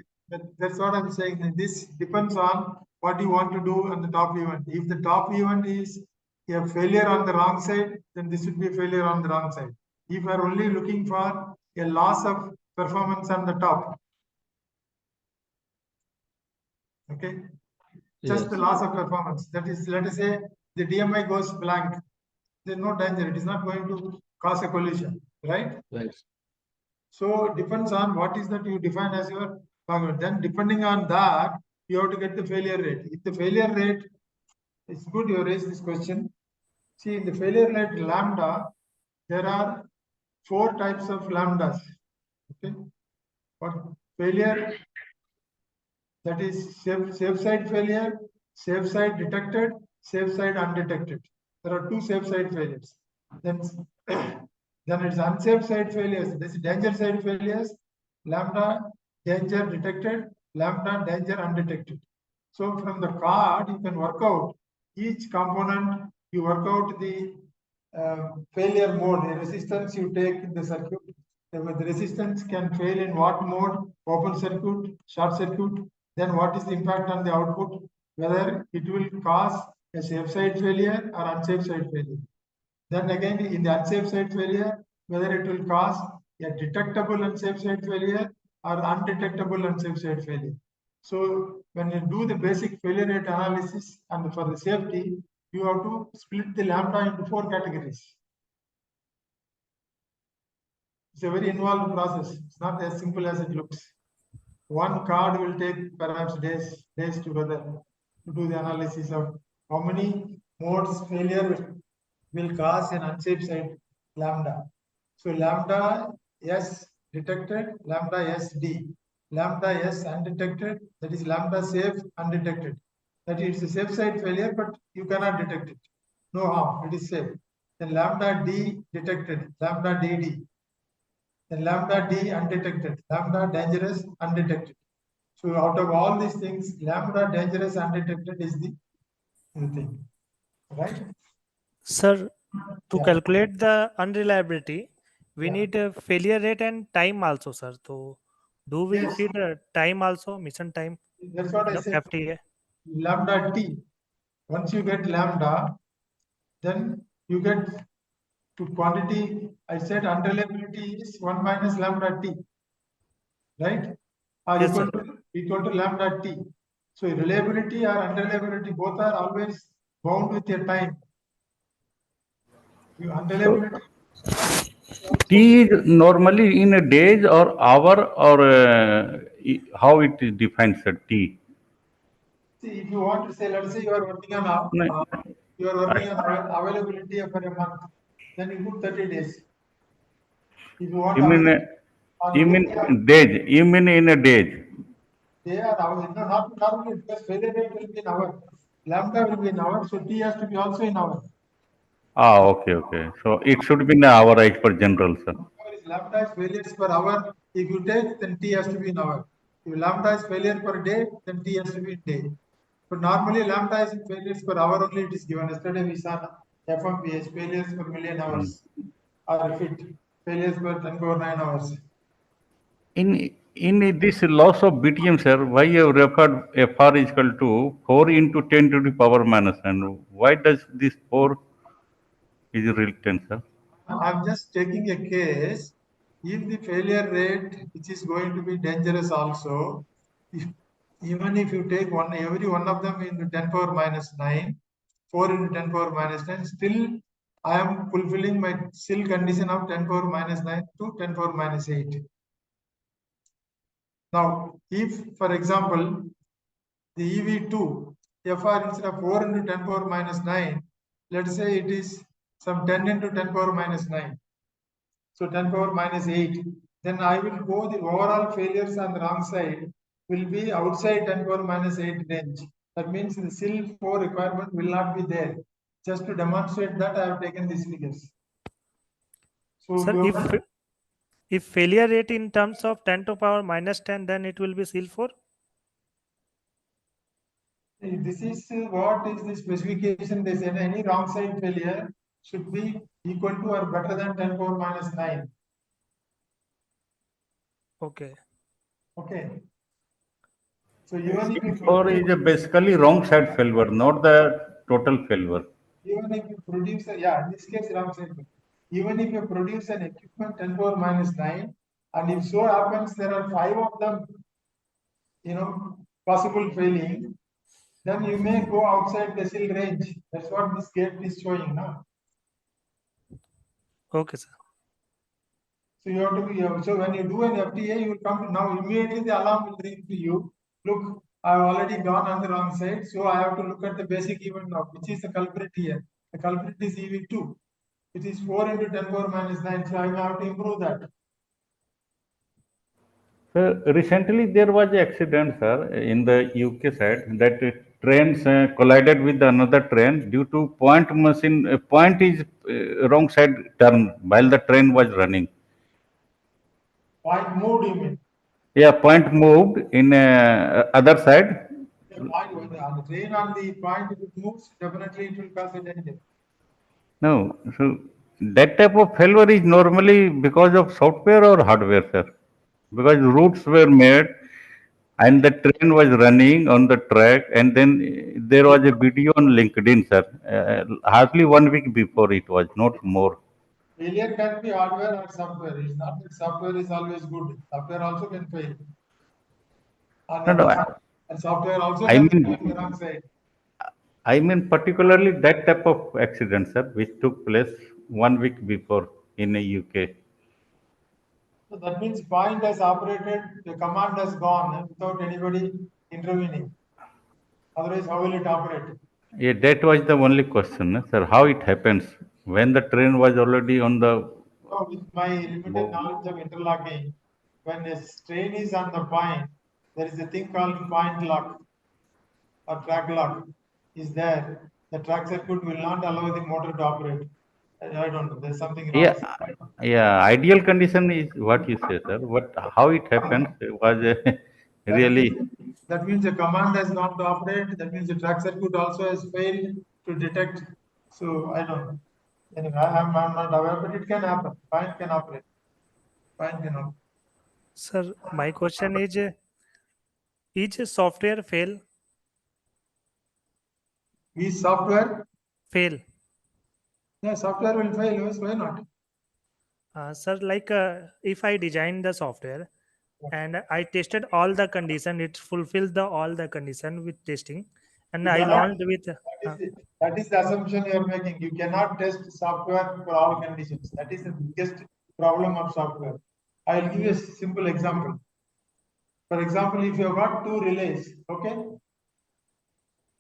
that's what I'm saying. This depends on what you want to do on the top event. If the top event is a failure on the wrong side, then this would be a failure on the wrong side. If you are only looking for a loss of performance on the top, okay, just the loss of performance. That is, let us say the DMI goes blank. There's no danger. It is not going to cause a collision, right? Right. So it depends on what is that you define as your target. Then depending on that, you have to get the failure rate. If the failure rate, it's good you raised this question. See, in the failure rate lambda, there are 4 types of lambdas. Okay, what failure? That is safe side failure, safe side detected, safe side undetected. There are 2 safe side failures. Then it's unsafe side failures. This is danger side failures. Lambda danger detected, lambda danger undetected. So from the card, you can work out each component. You work out the failure mode, the resistance you take in the circuit. The resistance can fail in what mode? Open circuit, short circuit. Then what is the impact on the output? Whether it will cause a safe side failure or unsafe side failure. Then again, in the unsafe side failure, whether it will cause a detectable unsafe side failure or undetectable unsafe side failure. So when you do the basic failure rate analysis and for the safety, you have to split the lambda into 4 categories. It's a very involved process. It's not as simple as it looks. One card will take perhaps days together to do the analysis of how many modes failure will cause an unsafe side lambda. So lambda S detected, lambda S D, lambda S undetected, that is lambda safe undetected. That is a safe side failure, but you cannot detect it. No harm, it is safe. Then lambda D detected, lambda DD. Then lambda D undetected, lambda dangerous undetected. So out of all these things, lambda dangerous undetected is the thing, right? Sir, to Yeah. calculate the unreliability, we need a failure rate and time also, sir. So do we Yes. feed time also, mission time, That's what I the said. FTA? Lambda T. Once you get lambda, then you get to quantity. I said unreliability is 1 minus lambda T, right? Or Yes, equal to lambda T. So reliability or unreliability both are always bound with your time. You unreliability. T is normally in a days or hour or how it is defined, sir, T? See, if you want to say, let's say you are working on No, availability for a month, then you put 30 days. If you want you mean, you mean days, you mean in a days? they are hours, no, not normally because failure rate will be in hour. Lambda will be in hour, so T has to be also in hour. Okay, okay. So it should be in hour as per general, sir. Lambda is failures per hour. If you take, then T has to be in hour. If lambda is failure per day, then T has to be in day. But normally lambda is failures per hour only it is given. Yesterday we saw FMPH failures per million hours. Or fit failures per 10 power 9 hours. In this loss of BTM, sir, why you have referred FR is equal to 4 into 10 to the power minus, and why does this 4 is written, sir? I'm just taking a case if the failure rate, which is going to be dangerous also, even if you take every one of them into 10 power minus 9, 4 into 10 power minus 9, still I am fulfilling my still condition of 10 power minus 9 to 10 power minus 8. Now, if, for example, the EV2, FR instead of 4 into 10 power minus 9, let's say it is some 10 into 10 power minus 9. So 10 power minus 8. Then I will go the overall failures on the wrong side will be outside 10 power minus 8 range. That means the SIL 4 requirement will not be there. Just to demonstrate that, I have taken these figures. So Sir, if failure rate in terms of 10 to power minus 10, then it will be SIL 4? This is what is the specification. They said any wrong side failure should be equal to or better than 10 power minus 9. Okay. Okay. So even if you Or is basically wrong side failure, not the total failure. even if you produce in this case wrong side failure. Even if you produce an equipment 10 power minus 9, and if so happens there are 5 of them, possible failing, then you may go outside the SIL range. That's what this gate is showing now. Okay, sir. So you have to be, so when you do an FTA, you will come to now immediately the alarm will ring to you. Look, I've already gone on the wrong side, so I have to look at the basic event now, which is the culprit here. The culprit is EV2, which is 4 into 10 power minus 9, so I will have to improve that. So recently there was an accident, sir, in the UK side that trains collided with another train due to point is wrong side turn while the train was running. Point moved, you mean? Yeah, point moved in other side. The point on the train on the point, if it moves, definitely it will cause a danger. No, so that type of failure is normally because of software or hardware, sir. Because routes were made and the train was running on the track, and then there was a video on LinkedIn, sir. Hardly 1 week before it was, not more. Failure can be hardware or software. It's not that software is always good. Software also can fail. And software also I can mean- fail on the wrong side. I mean particularly that type of accident, sir, which took place 1 week before in the UK. So that means point has operated, the command has gone without anybody intervening. Otherwise, how will it operate? Yeah, that was the only question, sir. How it happens when the train was already on the. So with my limited knowledge of interlocking, when a train is on the point, there is a thing called point lock or track lock is there. The track circuit will not allow the motor to operate. I don't know. There's something wrong. Yeah. Ideal condition is what you say, sir. But how it happens was really. That means the command has not to operate. That means the track circuit also has failed to detect. So I don't know. Anyway, I'm not aware, but it can happen. Fine can operate. Fine can operate. Sir, my question is software fail? Is software Fail. Yeah, software will fail. Yes, why not? Sir, like if I design the software and I tested all the condition, it fulfills all the condition with testing, and I launched with. That is the assumption you are making. You cannot test software for all conditions. That is the biggest problem of software. I will give you a simple example. For example, if you have got 2 relays, okay?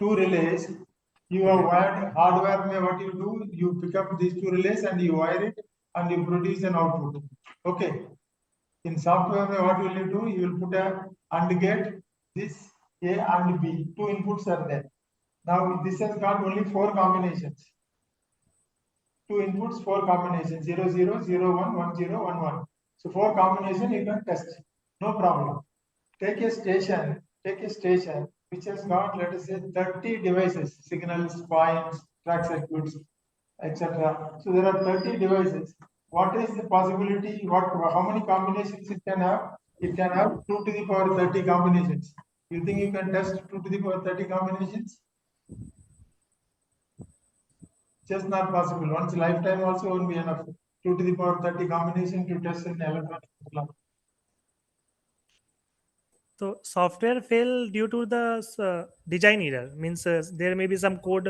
2 relays, you have wired hardware. What you do, you pick up these 2 relays and you wire it and you produce an output. Okay. In software, what will you do? You will put a AND gate, this A and B. 2 inputs are there. Now this has got only 4 combinations. 2 inputs, 4 combinations, 0, 0, 0, 1, 1, 0, 1, 1. So 4 combinations you can test. No problem. Take a station which has got, let us say, 30 devices, signals, points, track circuits, etc. So there are 30 devices. What is the possibility? How many combinations it can have? It can have 2 to the power 30 combinations. You think you can test 2 to the power 30 combinations? Just not possible. Once lifetime also won't be enough. 2 to the power 30 combination to test in electronic interlocking. So software fail due to the design error, means there may be some code.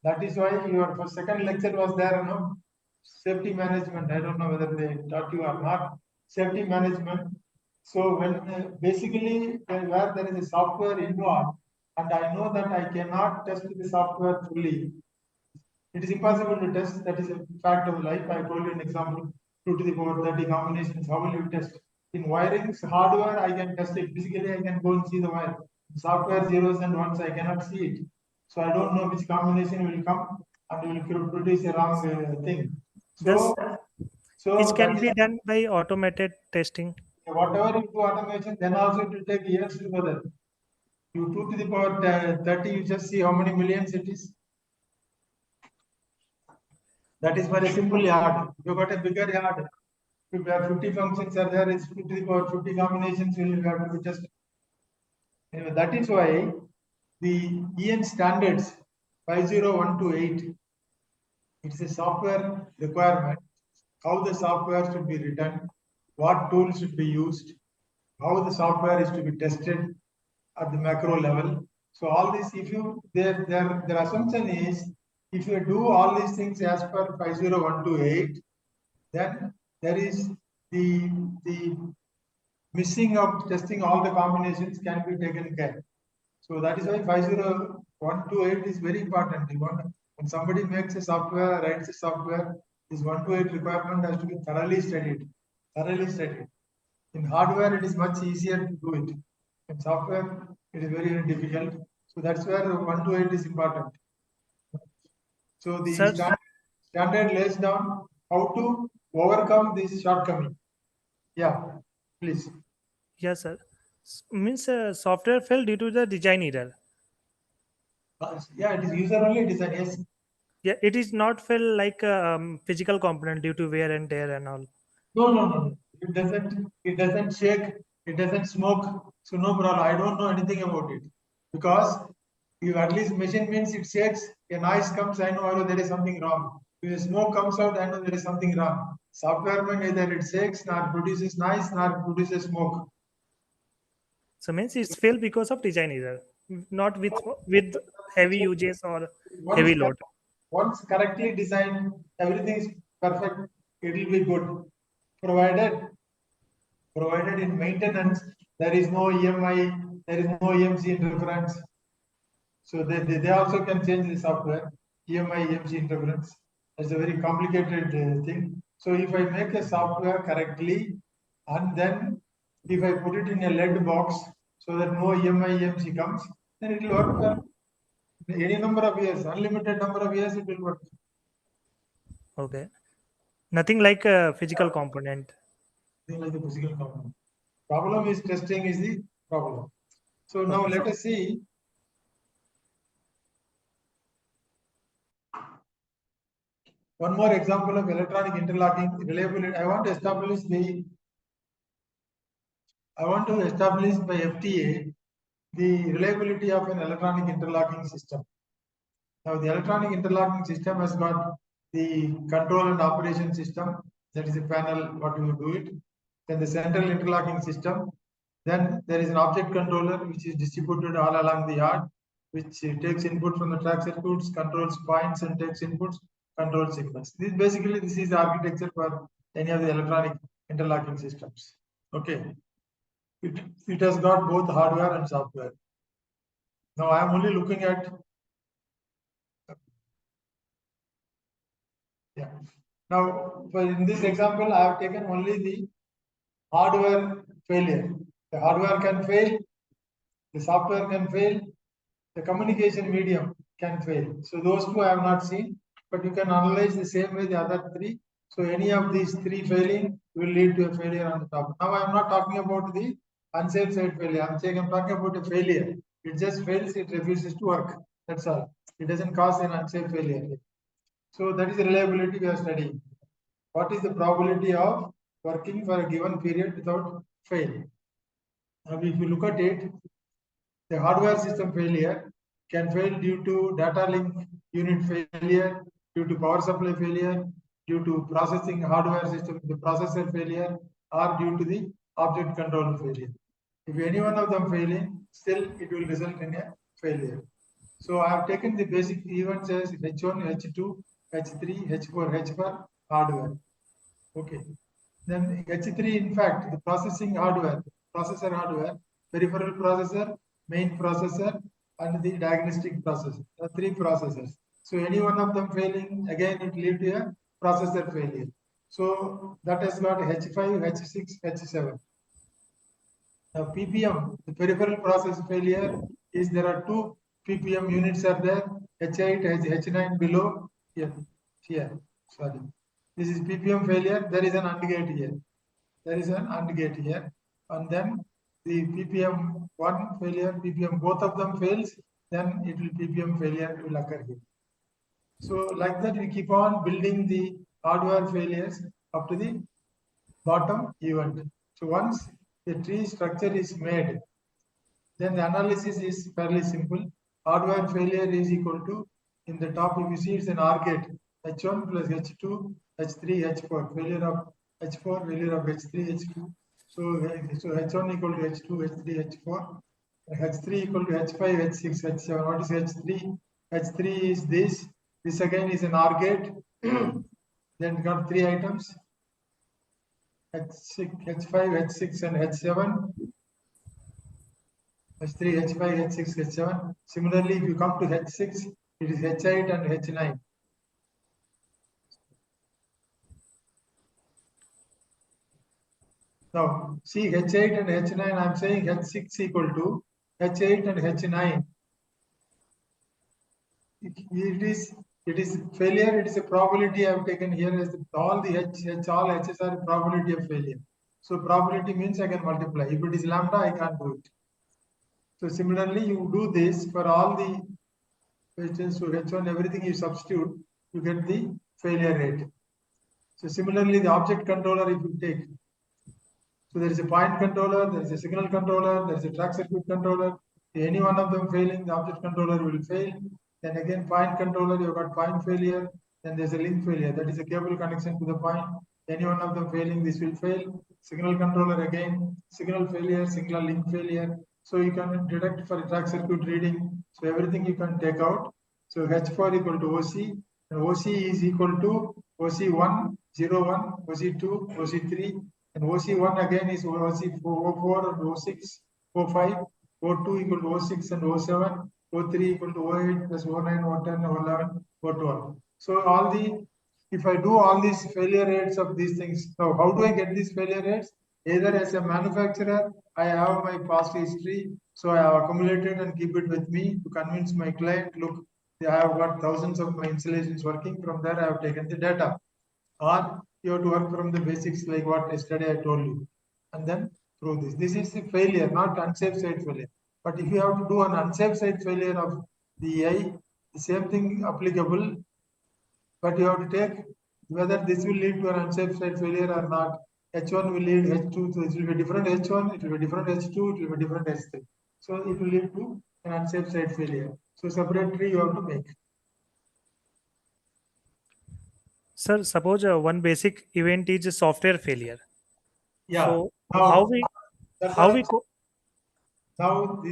That is why your first second lecture was there, no? Safety management. I don't know whether they taught you or not. Safety management. So when basically where there is a software involved, and I know that I cannot test the software fully. It is impossible to test. That is a fact of life. I told you an example. 2 to the power 30 combinations. How will you test? In wiring, hardware, I can test it. Physically, I can go and see the wire. Software, zeros and ones, I cannot see it. So I don't know which combination will come and will produce a wrong thing. So It can be done by automated testing. Whatever you do automation, then also it will take years to go there. You 2 to the power 30, you just see how many millions it is. That is very simple yard. You got a bigger yard. If you have 50 functions are there, it's 2 to the power 50 combinations will have to be tested. Anyway, that is why the EN standards 50128, it's a software requirement, how the software should be written, what tools should be used, how the software is to be tested at the macro level. So all this, if you, their assumption is, if you do all these things as per 50128, then there is the missing of testing all the combinations can be taken care. So that is why 50128 is very important. When somebody makes a software, writes a software, this 128 requirement has to be thoroughly studied. In hardware, it is much easier to do it. In software, it is very, very difficult. So that's where 128 is important. So the standard lays down how to overcome this shortcoming. Yeah, please. Yes, sir. Means software failed due to the design error. Yeah, it is user only design. Yes. Yeah, it is not fail like physical component due to wear and tear and all. No. It doesn't shake. It doesn't smoke. So no problem. I don't know anything about it because you at least machine means it shakes. A noise comes. I know there is something wrong. If smoke comes out, I know there is something wrong. Software means neither it shakes nor produces noise nor produces smoke. So means it's failed because of design error, not with heavy uses or heavy load. Once correctly designed, everything is perfect. It will be good, provided in maintenance there is no EMI, there is no EMC interference. So they also can change the software, EMI, EMC interference. That's a very complicated thing. So if I make a software correctly, and then if I put it in a lead box so that no EMI, EMC comes, then it will work for any number of years, unlimited number of years, it will work. Okay. Nothing like a physical component. Nothing like the physical component. Problem is testing is the problem. So now let us see. One more example of electronic interlocking reliability. I want to establish by FTA the reliability of an electronic interlocking system. Now the electronic interlocking system has got the control and operation system. That is a panel, what you do it. Then the central interlocking system. Then there is an object controller which is distributed all along the yard, which takes input from the track circuits, controls points and takes inputs, control signals. This is the architecture for any of the electronic interlocking systems. Okay. It has got both hardware and software. Now I am only looking at Now in this example, I have taken only the hardware failure. The hardware can fail, the software can fail, the communication medium can fail. So those two I have not seen, but you can analyze the same way the other three. So any of these three failing will lead to a failure on the top. Now I am not talking about the unsafe side failure. I'm talking about a failure. It just fails, it refuses to work. That's all. It doesn't cause an unsafe failure. So that is the reliability we are studying. What is the probability of working for a given period without fail? Now, if you look at it, the hardware system failure can fail due to data link unit failure, due to power supply failure, due to processing hardware system, the processor failure, or due to the object controller failure. If any one of them failing, still it will result in a failure. So I have taken the basic events as H1, H2, H3, H4, H for hardware. Okay. Then H3, in fact, the processing hardware, processor hardware, peripheral processor, main processor, and the diagnostic processor. The three processors. So any one of them failing, again it lead to a processor failure. So that has got H5, H6, H7. Now PPM, the peripheral process failure, is there are two PPM units are there, H8, H9 below, here, sorry. This is PPM failure, there is an AND gate here. There is an AND gate here. And then the PPM 1 failure, PPM both of them fails, then it will PPM failure will occur here. So like that we keep on building the hardware failures up to the bottom event. So once the tree structure is made, then the analysis is fairly simple. Hardware failure is equal to, in the top if you see it's an OR gate, H1 plus H2, H3, H4, failure of H4, failure of H3, H2. So H1 equal to H2, H3, H4, H3 equal to H5, H6, H7. What is H3? H3 is this. This again is an OR gate. Then we got three items. H6, H5, H6, and H7. H3, H5, H6, H7. Similarly, if you come to H6, it is H8 and H9. Now, see H8 and H9, I am saying H6 equal to H8 and H9. It is failure, it is a probability I have taken here as all the all H's are a probability of failure. So probability means I can multiply. If it is lambda, I can't do it. So similarly, you do this for all the questions, so H1, everything you substitute, you get the failure rate. So similarly, the object controller, if you take, so there is a point controller, there is a signal controller, there is a track circuit controller. Any one of them failing, the object controller will fail. Then again, point controller, you've got point failure. Then there's a link failure, that is a cable connection to the point. Any one of them failing, this will fail. Signal controller again, signal failure, signal link failure. So you can detect for a track circuit reading. So everything you can take out. So H4 equal to OC, and OC is equal to OC1, 01, OC2, OC3, and OC1 again is OC4 and O6, O5, O2 equal to O6 and O7, O3 equal to O8 plus O9, O10, O11, O12. So all the, if I do all these failure rates of these things, so how do I get these failure rates? Either as a manufacturer, I have my past history, so I have accumulated and keep it with me to convince my client, look, I have got thousands of my installations working. From there, I have taken the data. Or you have to work from the basics like what yesterday I told you, and then prove this. This is a failure, not unsafe site failure. But if you have to do an unsafe site failure of the AI, the same thing applicable, but you have to take whether this will lead to an unsafe site failure or not. H1 will lead H2, so it will be different H1, it will be different H2, it will be different H3. So it will lead to an unsafe site failure. So separate tree you have to make. Sir, suppose one basic event is a software failure. Yeah. So Now, how we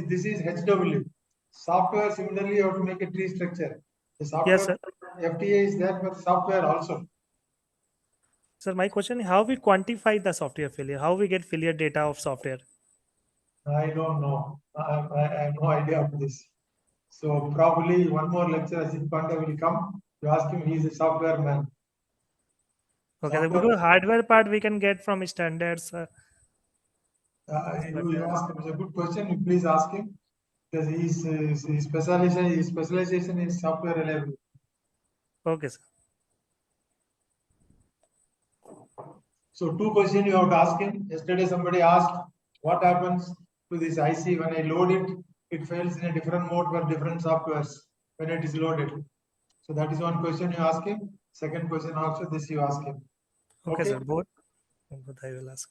this is HW. Software, similarly, you have to make a tree structure. The software, Yes, sir. FTA is there for software also. Sir, my question is how we quantify the software failure? How we get failure data of software? I don't know. I have no idea of this. So probably one more lecture, Ajit Panda will come. You ask him, he is a software man. Okay, Software- because hardware part we can get from standards. You ask him, it's a good question. You please ask him because his specialization is software reliability. Okay, sir. So two questions you have to ask him. Yesterday somebody asked what happens to this IC when I load it, it fails in a different mode for different softwares when it is loaded. So that is one question you ask him. Second question also this you ask him. Okay, sir. Both I will ask.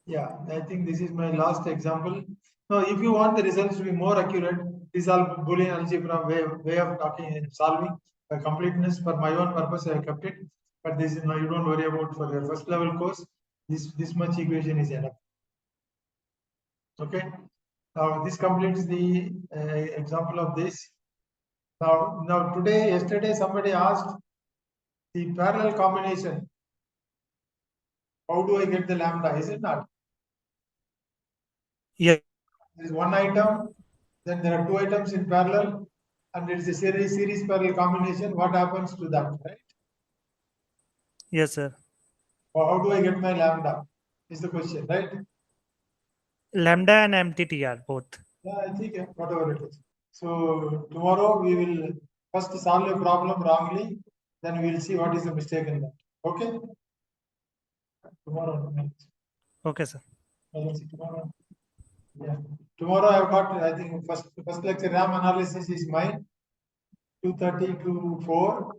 Yeah, I think this is my last example. Now, if you want the results to be more accurate, these are Boolean algebra way of talking and solving. For completeness, for my own purpose, I have kept it. But this is now you don't worry about for your first level course. This much equation is enough. Okay. Now this completes the example of this. Now yesterday somebody asked the parallel combination. How do I get the lambda? Is it not? Yeah. There is one item, then there are two items in parallel, and it is a series parallel combination. What happens to that, right? Yes, sir. How do I get my lambda? Is the question, right? Lambda and MTTR both. Yeah, I think whatever it is. So tomorrow we will first solve a problem wrongly, then we will see what is the mistake in that. Okay? Tomorrow. Okay, sir. Tomorrow. Yeah. Tomorrow I've got, I think, first lecture RAM analysis is mine, 2:30 to 4.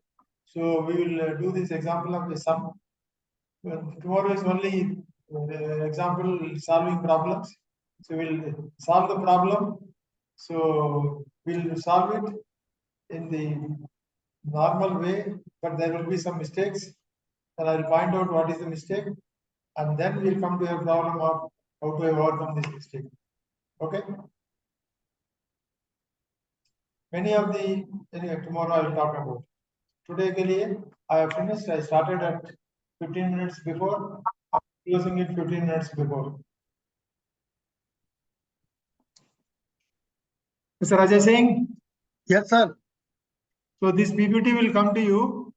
So we will do this example of the sum. Tomorrow is only example solving problems. So we'll solve the problem. So we'll solve it in the normal way, but there will be some mistakes. And I'll find out what is the mistake. And then we'll come to a problem of how to overcome this mistake. Okay? Many of the, anyway, tomorrow I will talk about. Today ke liye, I have finished. I started at 15 minutes before. I'm closing it 15 minutes before. Mr. Ajay Singh? Yes, sir. So this PPT will come to you.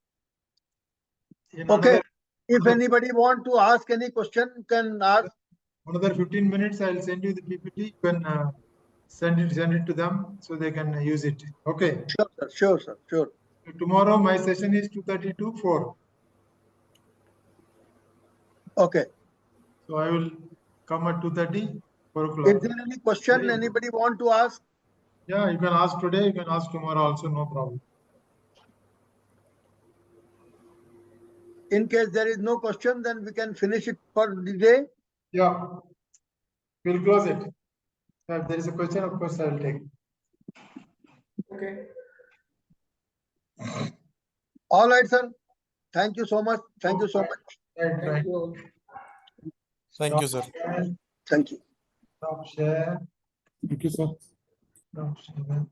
Okay. If anybody want to ask any question, you can ask. Another 15 minutes, I'll send you the PPT. You can send it to them so they can use it. Okay. Sure, sir. Sure, sir. Sure. So tomorrow my session is 2:30 to 4. Okay. So I will come at 2:30, 4 Is o'clock. there any question anybody want to ask? Yeah, you can ask today, you can ask tomorrow also, no problem. In case there is no question, then we can finish it for the day. Yeah, we'll close it. If there is a question, of course, I will take. Okay. All right, sir. Thank you so much. Thank you so much. Right. Thank you. Thank you, sir. Thank you. Stop share. Thank you, sir. Stop share.